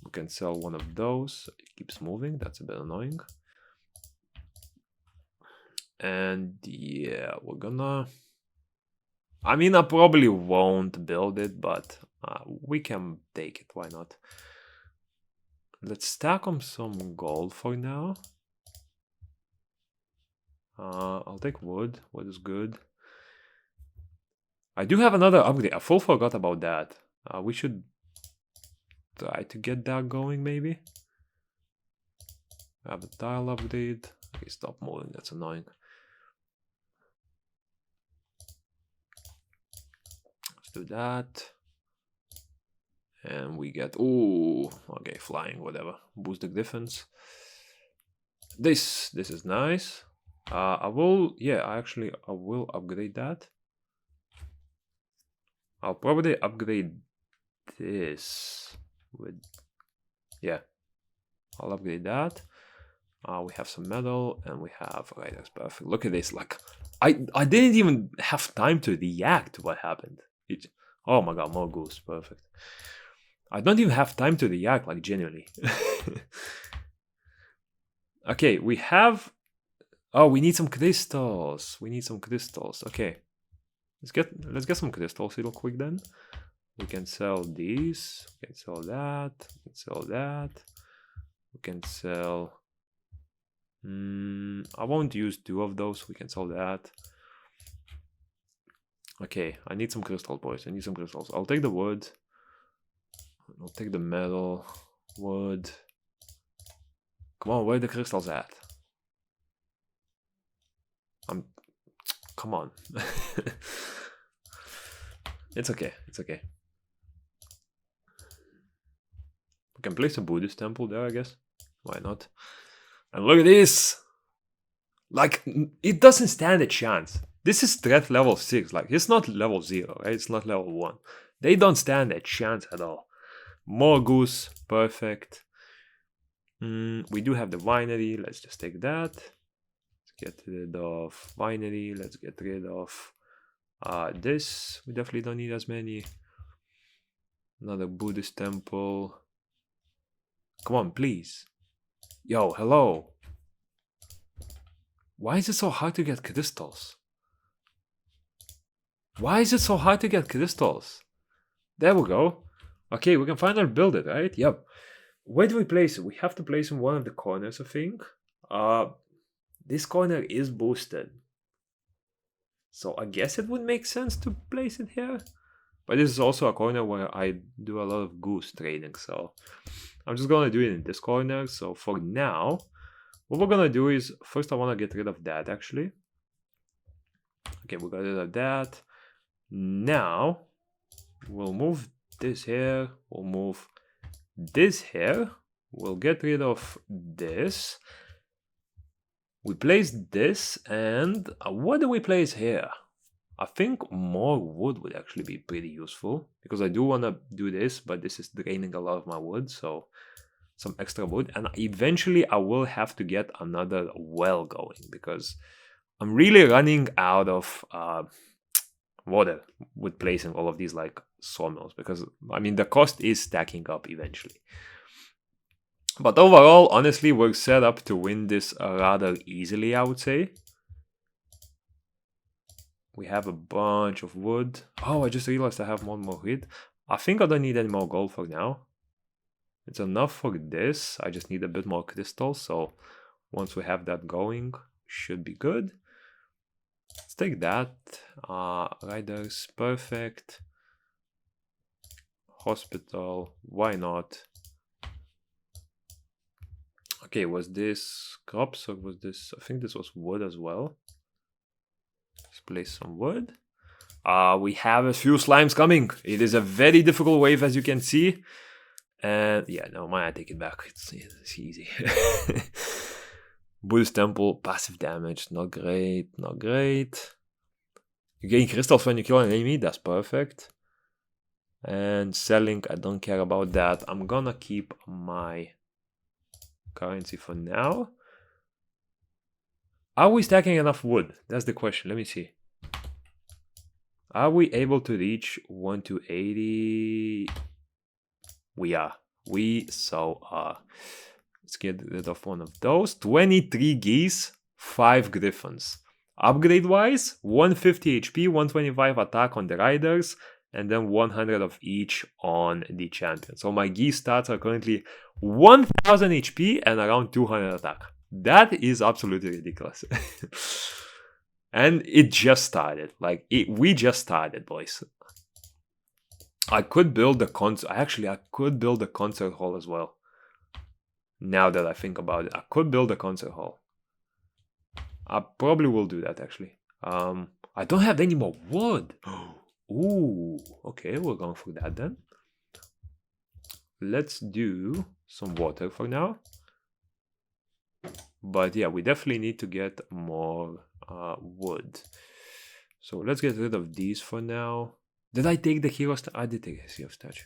Speaker 1: We can sell one of those. It keeps moving. That's a bit annoying. And yeah, we're gonna... I mean, I probably won't build it, but we can take it. Why not? Let's stack on some gold for now. I'll take wood. Wood is good. I do have another upgrade. I full forgot about that. We should try to get that going, maybe. I have a tile upgrade. Okay, stop moving. That's annoying. Let's do that. And we get... Ooh, okay, flying, whatever. Boost the defense. This is nice. I will upgrade that. I'll probably upgrade this with... Yeah, I'll upgrade that. We have some metal and we have... Right, that's perfect. Look at this. Like, I didn't even have time to react to what happened. Oh my god, more goose. Perfect. I don't even have time to react, like, genuinely. Okay, we have... Oh, we need some crystals. Okay. Let's get some crystals real quick then. We can sell these. We can sell that. We can sell that. We can sell... I won't use 2 of those. We can sell that. Okay, I need some crystals, boys. I need some crystals. I'll take the wood. I'll take the metal. Wood. Come on, where are the crystals at? Come on. It's okay. We can place a Buddhist temple there, I guess. Why not? And look at this! Like, it doesn't stand a chance. This is threat level 6. Like, it's not level 0, right? It's not level 1. They don't stand a chance at all. More goose. Perfect. We do have the winery. Let's just take that. Let's get rid of winery. Let's get rid of this. We definitely don't need as many. Another Buddhist temple. Come on, please. Yo, hello. Why is it so hard to get crystals? There we go. Okay, we can finally build it, right? Yep. Where do we place it? We have to place in one of the corners, I think. This corner is boosted. So I guess it would make sense to place it here. But this is also a corner where I do a lot of goose trading. So I'm just going to do it in this corner. So for now, what we're going to do is, first I want to get rid of that actually. Okay, we got rid of that. Now, we'll move this here. We'll move this here. We'll get rid of this. We place this, and what do we place here? I think more wood would actually be pretty useful, because I do want to do this, but this is draining a lot of my wood, so some extra wood. And eventually I will have to get another well going, because I'm really running out of water with placing all of these like sawmills, because I mean the cost is stacking up eventually. But overall, honestly, we're set up to win this rather easily, I would say. We have a bunch of wood. Oh, I just realized I have one more grid. I think I don't need any more gold for now. It's enough for this. I just need a bit more crystals. So once we have that going, should be good. Let's take that. Riders, perfect. Hospital, why not? Okay, was this crops or was this? I think this was wood as well. Let's place some wood. We have a few slimes coming. It is a very difficult wave, as you can see. And yeah, no, I take it back. It's easy. Buddhist temple, passive damage, not great, not great. You gain crystals when you kill an enemy, that's perfect. And selling, I don't care about that. I'm gonna keep my currency for now. Are we stacking enough wood? That's the question. Let me see. Are we able to reach 1 to 80? We are. We so are. Let's get rid of one of those. 23 geese, 5 griffins. Upgrade wise, 150 HP, 125 attack on the riders, and then 100 of each on the champion. So my geese stats are currently 1000 HP and around 200 attack. That is absolutely ridiculous. And it just started. Like, we just started, boys. I could build the I could build a concert hall as well. Now that I think about it, I could build a concert hall. I probably will do that, actually. I don't have any more wood. Ooh, okay, we're going for that then. Let's do some water for now. But yeah, we definitely need to get more wood. So let's get rid of these for now. Did I take the hero statue? I did take a hero statue.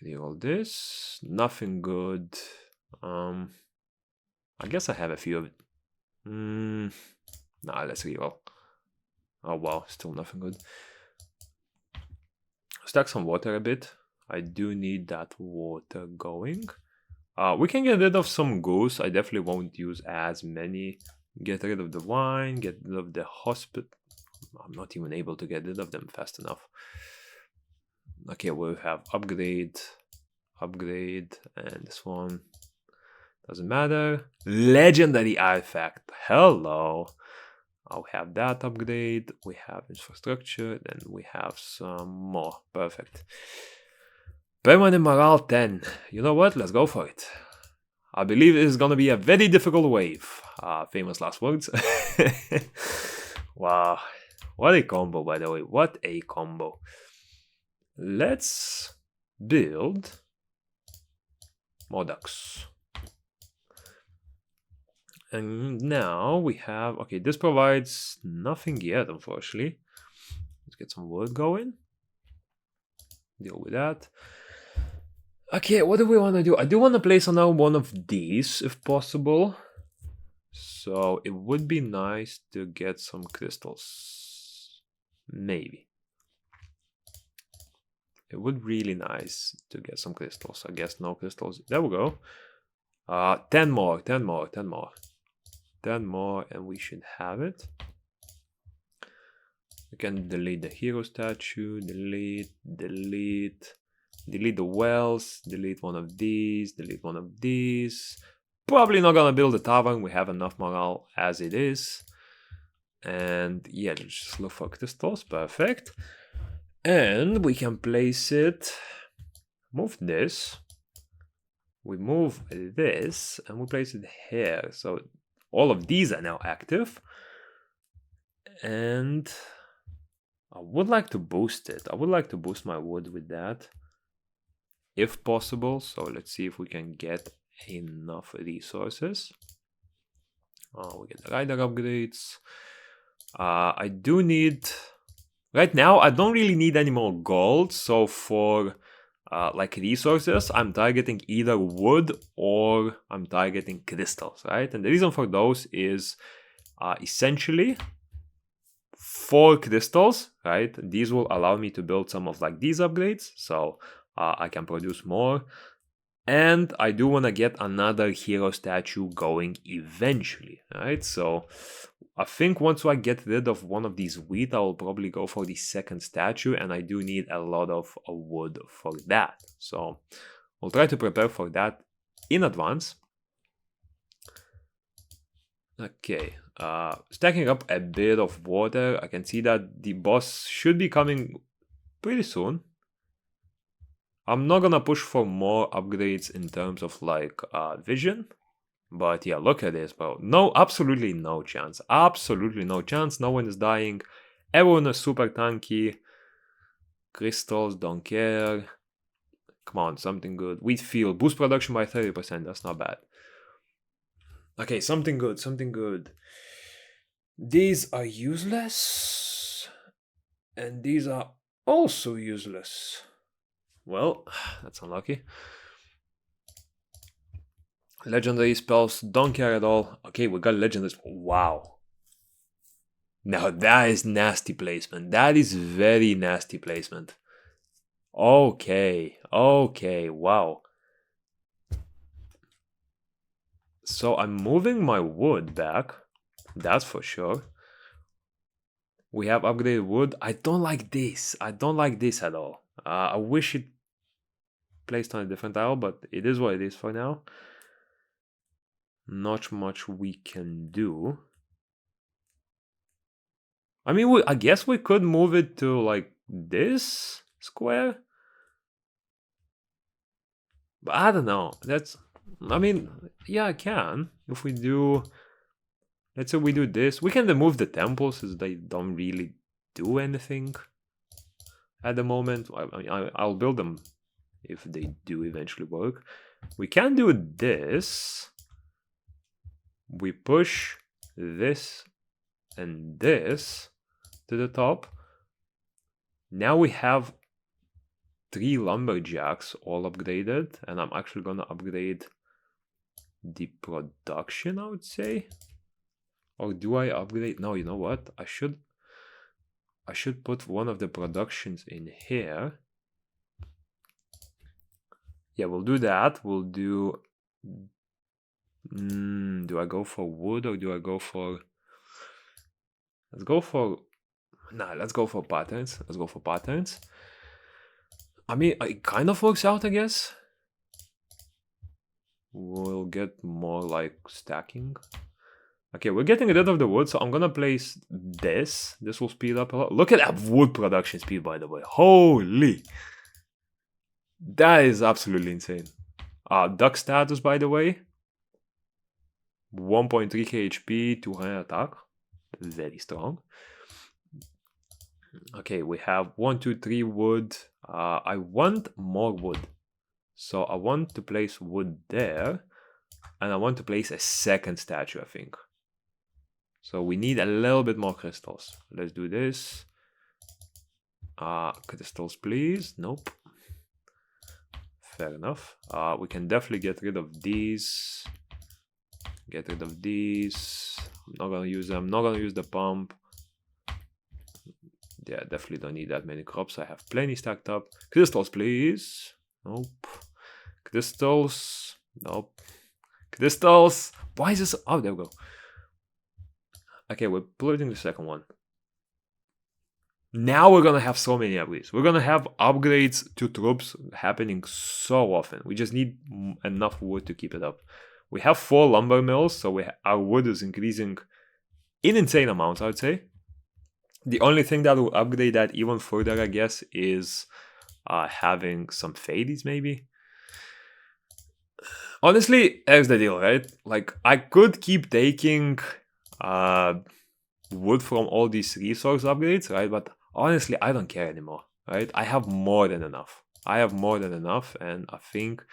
Speaker 1: Reroll this. Nothing good. I guess I have a few of it. Nah, let's reroll. Oh wow, still nothing good. Stack some water a bit. I do need that water going. We can get rid of some goose. I definitely won't use as many. Get rid of the wine, get rid of the hospital. I'm not even able to get rid of them fast enough. Okay, we'll have upgrade, and this one doesn't matter. Legendary artifact. Hello. I'll have that upgrade. We have infrastructure, then we have some more. Perfect. Permanent morale 10. You know what? Let's go for it. I believe it is gonna be a very difficult wave. Famous last words. Wow. What a combo, by the way. What a combo. Let's build more ducks. And now we have... Okay, this provides nothing yet, unfortunately. Let's get some wood going. Deal with that. Okay, what do we want to do? I do want to place another one of these, if possible. So it would be nice to get some crystals. Maybe. It would be really nice to get some crystals. I guess no crystals. There we go. 10 more, 10 more, 10 more. 10 more and we should have it. We can delete the hero statue, delete the wells, delete one of these, delete one of these. Probably not gonna build a tavern, we have enough morale as it is. And yeah, just look for crystals, perfect. And we can place it, move this, we move this, and we place it here. So all of these are now active. And I would like to boost it. I would like to boost my wood with that, if possible. So let's see if we can get enough resources. We get the rider upgrades. I do need... Right now, I don't really need any more gold. So for like resources, I'm targeting either wood or I'm targeting crystals, right? And the reason for those is essentially 4 crystals, right? These will allow me to build some of like these upgrades, so I can produce more. And I do want to get another hero statue going eventually, right? So I think once I get rid of one of these wheat, I will probably go for the second statue, and I do need a lot of wood for that. So we'll try to prepare for that in advance. Okay, stacking up a bit of water. I can see that the boss should be coming pretty soon. I'm not gonna push for more upgrades in terms of like vision. But yeah, look at this, bro. No, absolutely no chance. Absolutely no chance. No one is dying. Everyone is super tanky. Crystals, don't care. Come on, something good. Wheat field. Boost production by 30%. That's not bad. Okay, something good, something good. These are useless. And these are also useless. Well, that's unlucky. Legendary spells, don't care at all. Okay, we got legendary. Wow. Now that is nasty placement. That is very nasty placement. Okay, okay, wow. So I'm moving my wood back. That's for sure. We have upgraded wood. I don't like this. I don't like this at all. I wish it placed on a different tile, but it is what it is for now. Not much we can do. I mean, I guess we could move it to like this square. But I don't know. I mean, yeah, I can. If we do, let's say we do this, we can remove the temples as they don't really do anything at the moment. I'll build them if they do eventually work. We can do this. We push this and this to the top. Now we have 3 lumberjacks all upgraded, and I'm actually gonna upgrade the production, I would say. Or do I upgrade? No, you know what? I should put one of the productions in here. Yeah, we'll do that. We'll do... do I go for wood or do I go for... Let's go for... Nah, let's go for patterns. Let's go for patterns. I mean, it kind of works out, I guess. We'll get more like stacking. Okay, we're getting rid of the wood, so I'm gonna place this. This will speed up a lot. Look at that wood production speed, by the way. Holy! That is absolutely insane. Duck status, by the way. 1.3k HP, 200 attack. Very strong. Okay, we have 1, 2, 3 wood. I want more wood. So I want to place wood there. And I want to place a second statue, I think. So we need a little bit more crystals. Let's do this. Crystals, please. Nope. Fair enough. We can definitely get rid of these. Get rid of these. I'm not gonna use them. I'm not gonna use the pump. Yeah, definitely don't need that many crops. I have plenty stacked up. Crystals, please. Nope. Crystals. Nope. Crystals. Why is this? Oh, there we go. Okay, we're polluting the second one. Now we're gonna have so many upgrades. We're gonna have upgrades to troops happening so often. We just need enough wood to keep it up. We have 4 lumber mills, so our wood is increasing in insane amounts, I would say. The only thing that will upgrade that even further, I guess, is having some fades, maybe. Honestly, here's the deal, right? Like, I could keep taking wood from all these resource upgrades, right? But honestly, I don't care anymore, right? I have more than enough. I have more than enough, and I think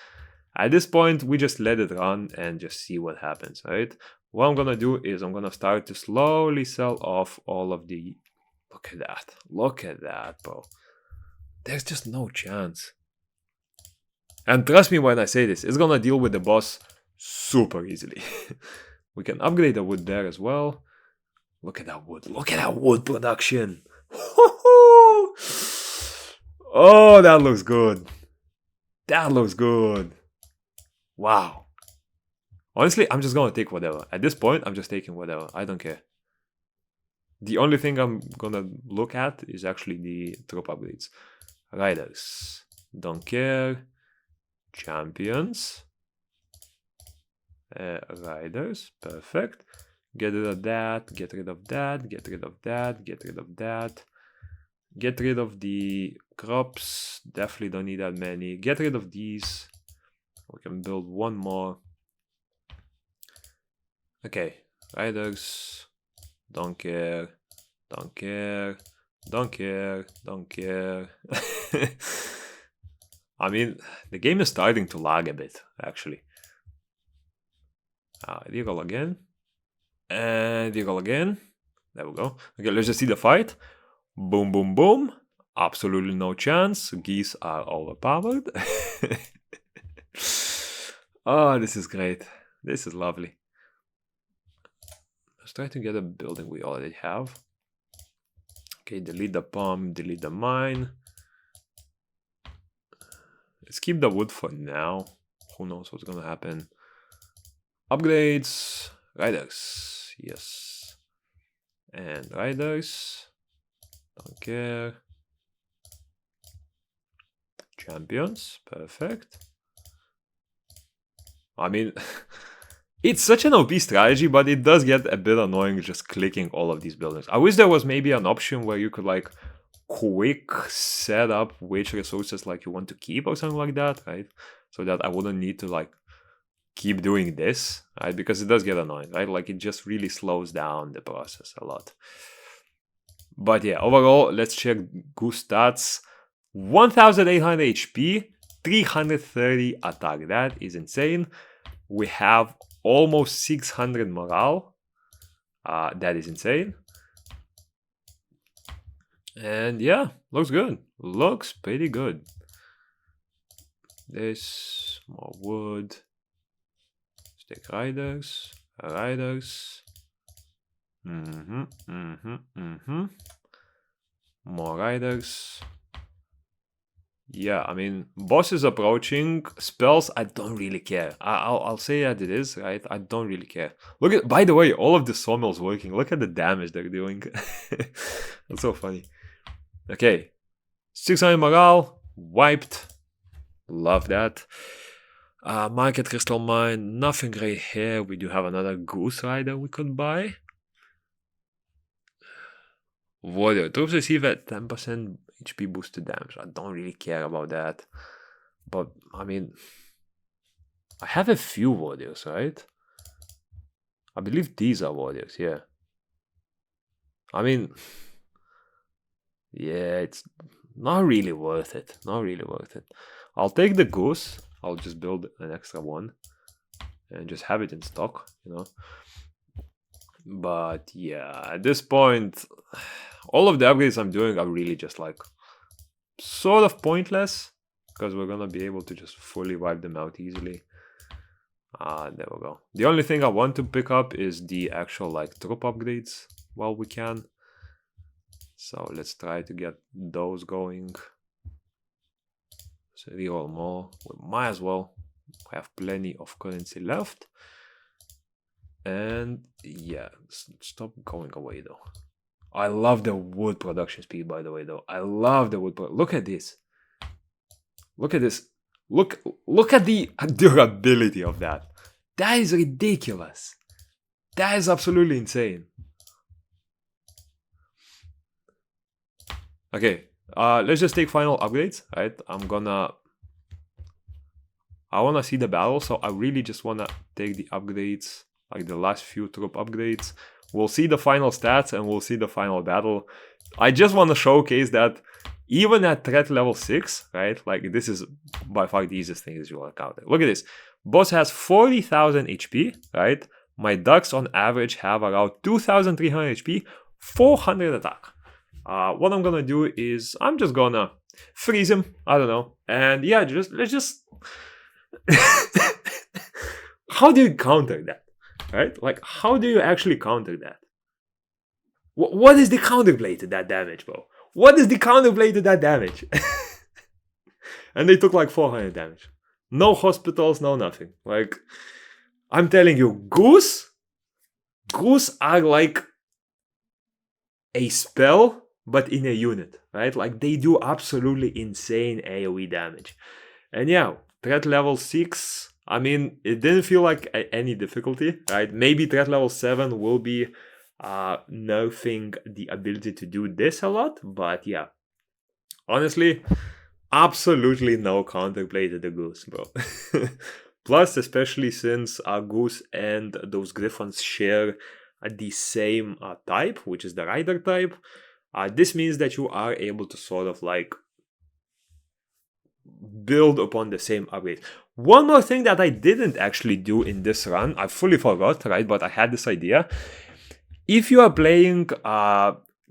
Speaker 1: at this point, we just let it run and just see what happens, right? What I'm gonna do is I'm gonna start to slowly sell off all of the... Look at that. Look at that, bro. There's just no chance. And trust me when I say this, it's gonna deal with the boss super easily. We can upgrade the wood there as well. Look at that wood. Look at that wood production. Oh, that looks good. That looks good. Wow. Honestly, I'm just gonna take whatever. At this point, I'm just taking whatever. I don't care. The only thing I'm gonna look at is actually the troop upgrades. Riders. Don't care. Champions. Riders. Perfect. Get rid of that. Get rid of that. Get rid of that. Get rid of that. Get rid of the crops. Definitely don't need that many. Get rid of these. We can build one more. Okay. Riders. Don't care. Don't care. Don't care. Don't care. I mean, the game is starting to lag a bit, actually. Reroll again. And reroll again. There we go. Okay, let's just see the fight. Boom, boom, boom. Absolutely no chance. Geese are overpowered. Oh, this is great. This is lovely. Let's try to get a building we already have. Okay, delete the pump, delete the mine. Let's keep the wood for now. Who knows what's gonna happen. Upgrades. Riders. Yes. And riders. Don't care. Champions. Perfect. I mean, it's such an OP strategy, but it does get a bit annoying just clicking all of these buildings. I wish there was maybe an option where you could like quick set up which resources like you want to keep or something like that, right? So that I wouldn't need to like keep doing this, right? Because it does get annoying, right? Like it just really slows down the process a lot. But yeah, overall, let's check Goose stats. 1800 HP, 330 attack. That is insane. We have almost 600 morale. That is insane. And yeah, looks good. Looks pretty good. This, more wood. Stick riders. Riders. More riders. Yeah, I mean, boss is approaching. Spells, I don't really care. I'll say that it is, right? I don't really care. Look at, by the way, all of the sawmills working. Look at the damage they're doing. That's so funny. Okay. 600 morale. Wiped. Love that. Market crystal mine. Nothing great here. We do have another goose rider we could buy. Warrior. Troops receive a 10% HP boosted damage. I don't really care about that. But, I mean, I have a few warriors, right? I believe these are warriors, yeah. I mean, yeah, it's not really worth it. Not really worth it. I'll take the goose. I'll just build an extra one. And just have it in stock, you know. But, yeah, at this point, all of the upgrades I'm doing are really just like sort of pointless, because we're gonna be able to just fully wipe them out easily. There we go. The only thing I want to pick up is the actual like troop upgrades while we can. So let's try to get those going. So reroll more. We might as well. We have plenty of currency left. And yeah, stop going away though. I love the wood production speed, by the way, though. I love the wood. Look at this. Look at this. Look at the durability of that. That is ridiculous. That is absolutely insane. Okay, let's just take final upgrades, right? I wanna see the battle, so I really just wanna take the upgrades, like the last few troop upgrades. We'll see the final stats and we'll see the final battle. I just want to showcase that even at threat level 6, right? Like this is by far the easiest thing you will encounter. Look at this. Boss has 40,000 HP, right? My ducks on average have around 2,300 HP, 400 attack. What I'm gonna do is I'm just gonna freeze him. I don't know. And yeah, let's just how do you counter that? Right? Like, how do you actually counter that? What is the counterplay to that damage, bro? What is the counterplay to that damage? And they took like 400 damage. No hospitals, no nothing. Like, I'm telling you, Goose are like a spell, but in a unit, right? Like, they do absolutely insane AoE damage. And yeah, threat level 6, I mean, it didn't feel like any difficulty, right? Maybe threat level 7 will be nerfing the ability to do this a lot, but yeah. Honestly, absolutely no counterplay to the Goose, bro. Plus, especially since Goose and those Griffons share the same type, which is the Rider type, this means that you are able to sort of like build upon the same upgrade. One more thing that I didn't actually do in this run, I fully forgot, right? But I had this idea. If you are playing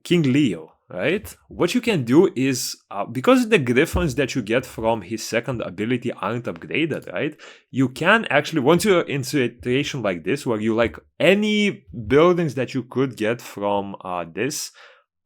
Speaker 1: King Leo, right? What you can do is, because the Griffons that you get from his second ability aren't upgraded, right? You can actually, once you're in a situation like this, where you like any buildings that you could get from this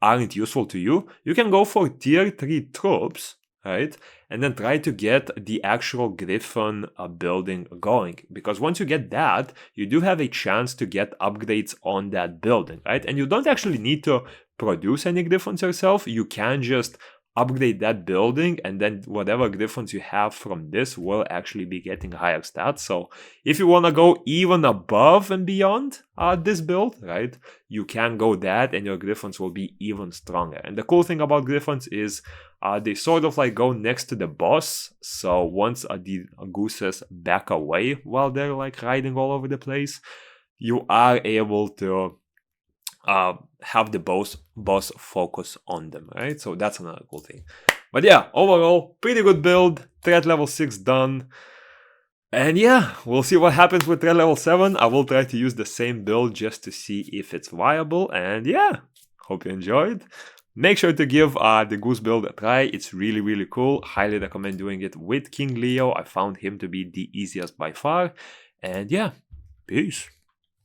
Speaker 1: aren't useful to you, you can go for tier 3 troops, right? And then try to get the actual Griffon building going. Because once you get that, you do have a chance to get upgrades on that building, right? And you don't actually need to produce any Griffons yourself. You can just upgrade that building, and then whatever Griffons you have from this will actually be getting higher stats. So if you want to go even above and beyond this build, right, you can go that, and your Griffons will be even stronger. And the cool thing about Griffons is they sort of like go next to the boss. So once the Gooses back away while they're like riding all over the place, you are able to have the boss focus on them, right? So that's another cool thing. But yeah, overall, pretty good build. Threat level 6 done. And yeah, we'll see what happens with threat level 7. I will try to use the same build just to see if it's viable. And yeah, hope you enjoyed. Make sure to give the Goose build a try. It's really, really cool. Highly recommend doing it with King Leo. I found him to be the easiest by far. And yeah, peace.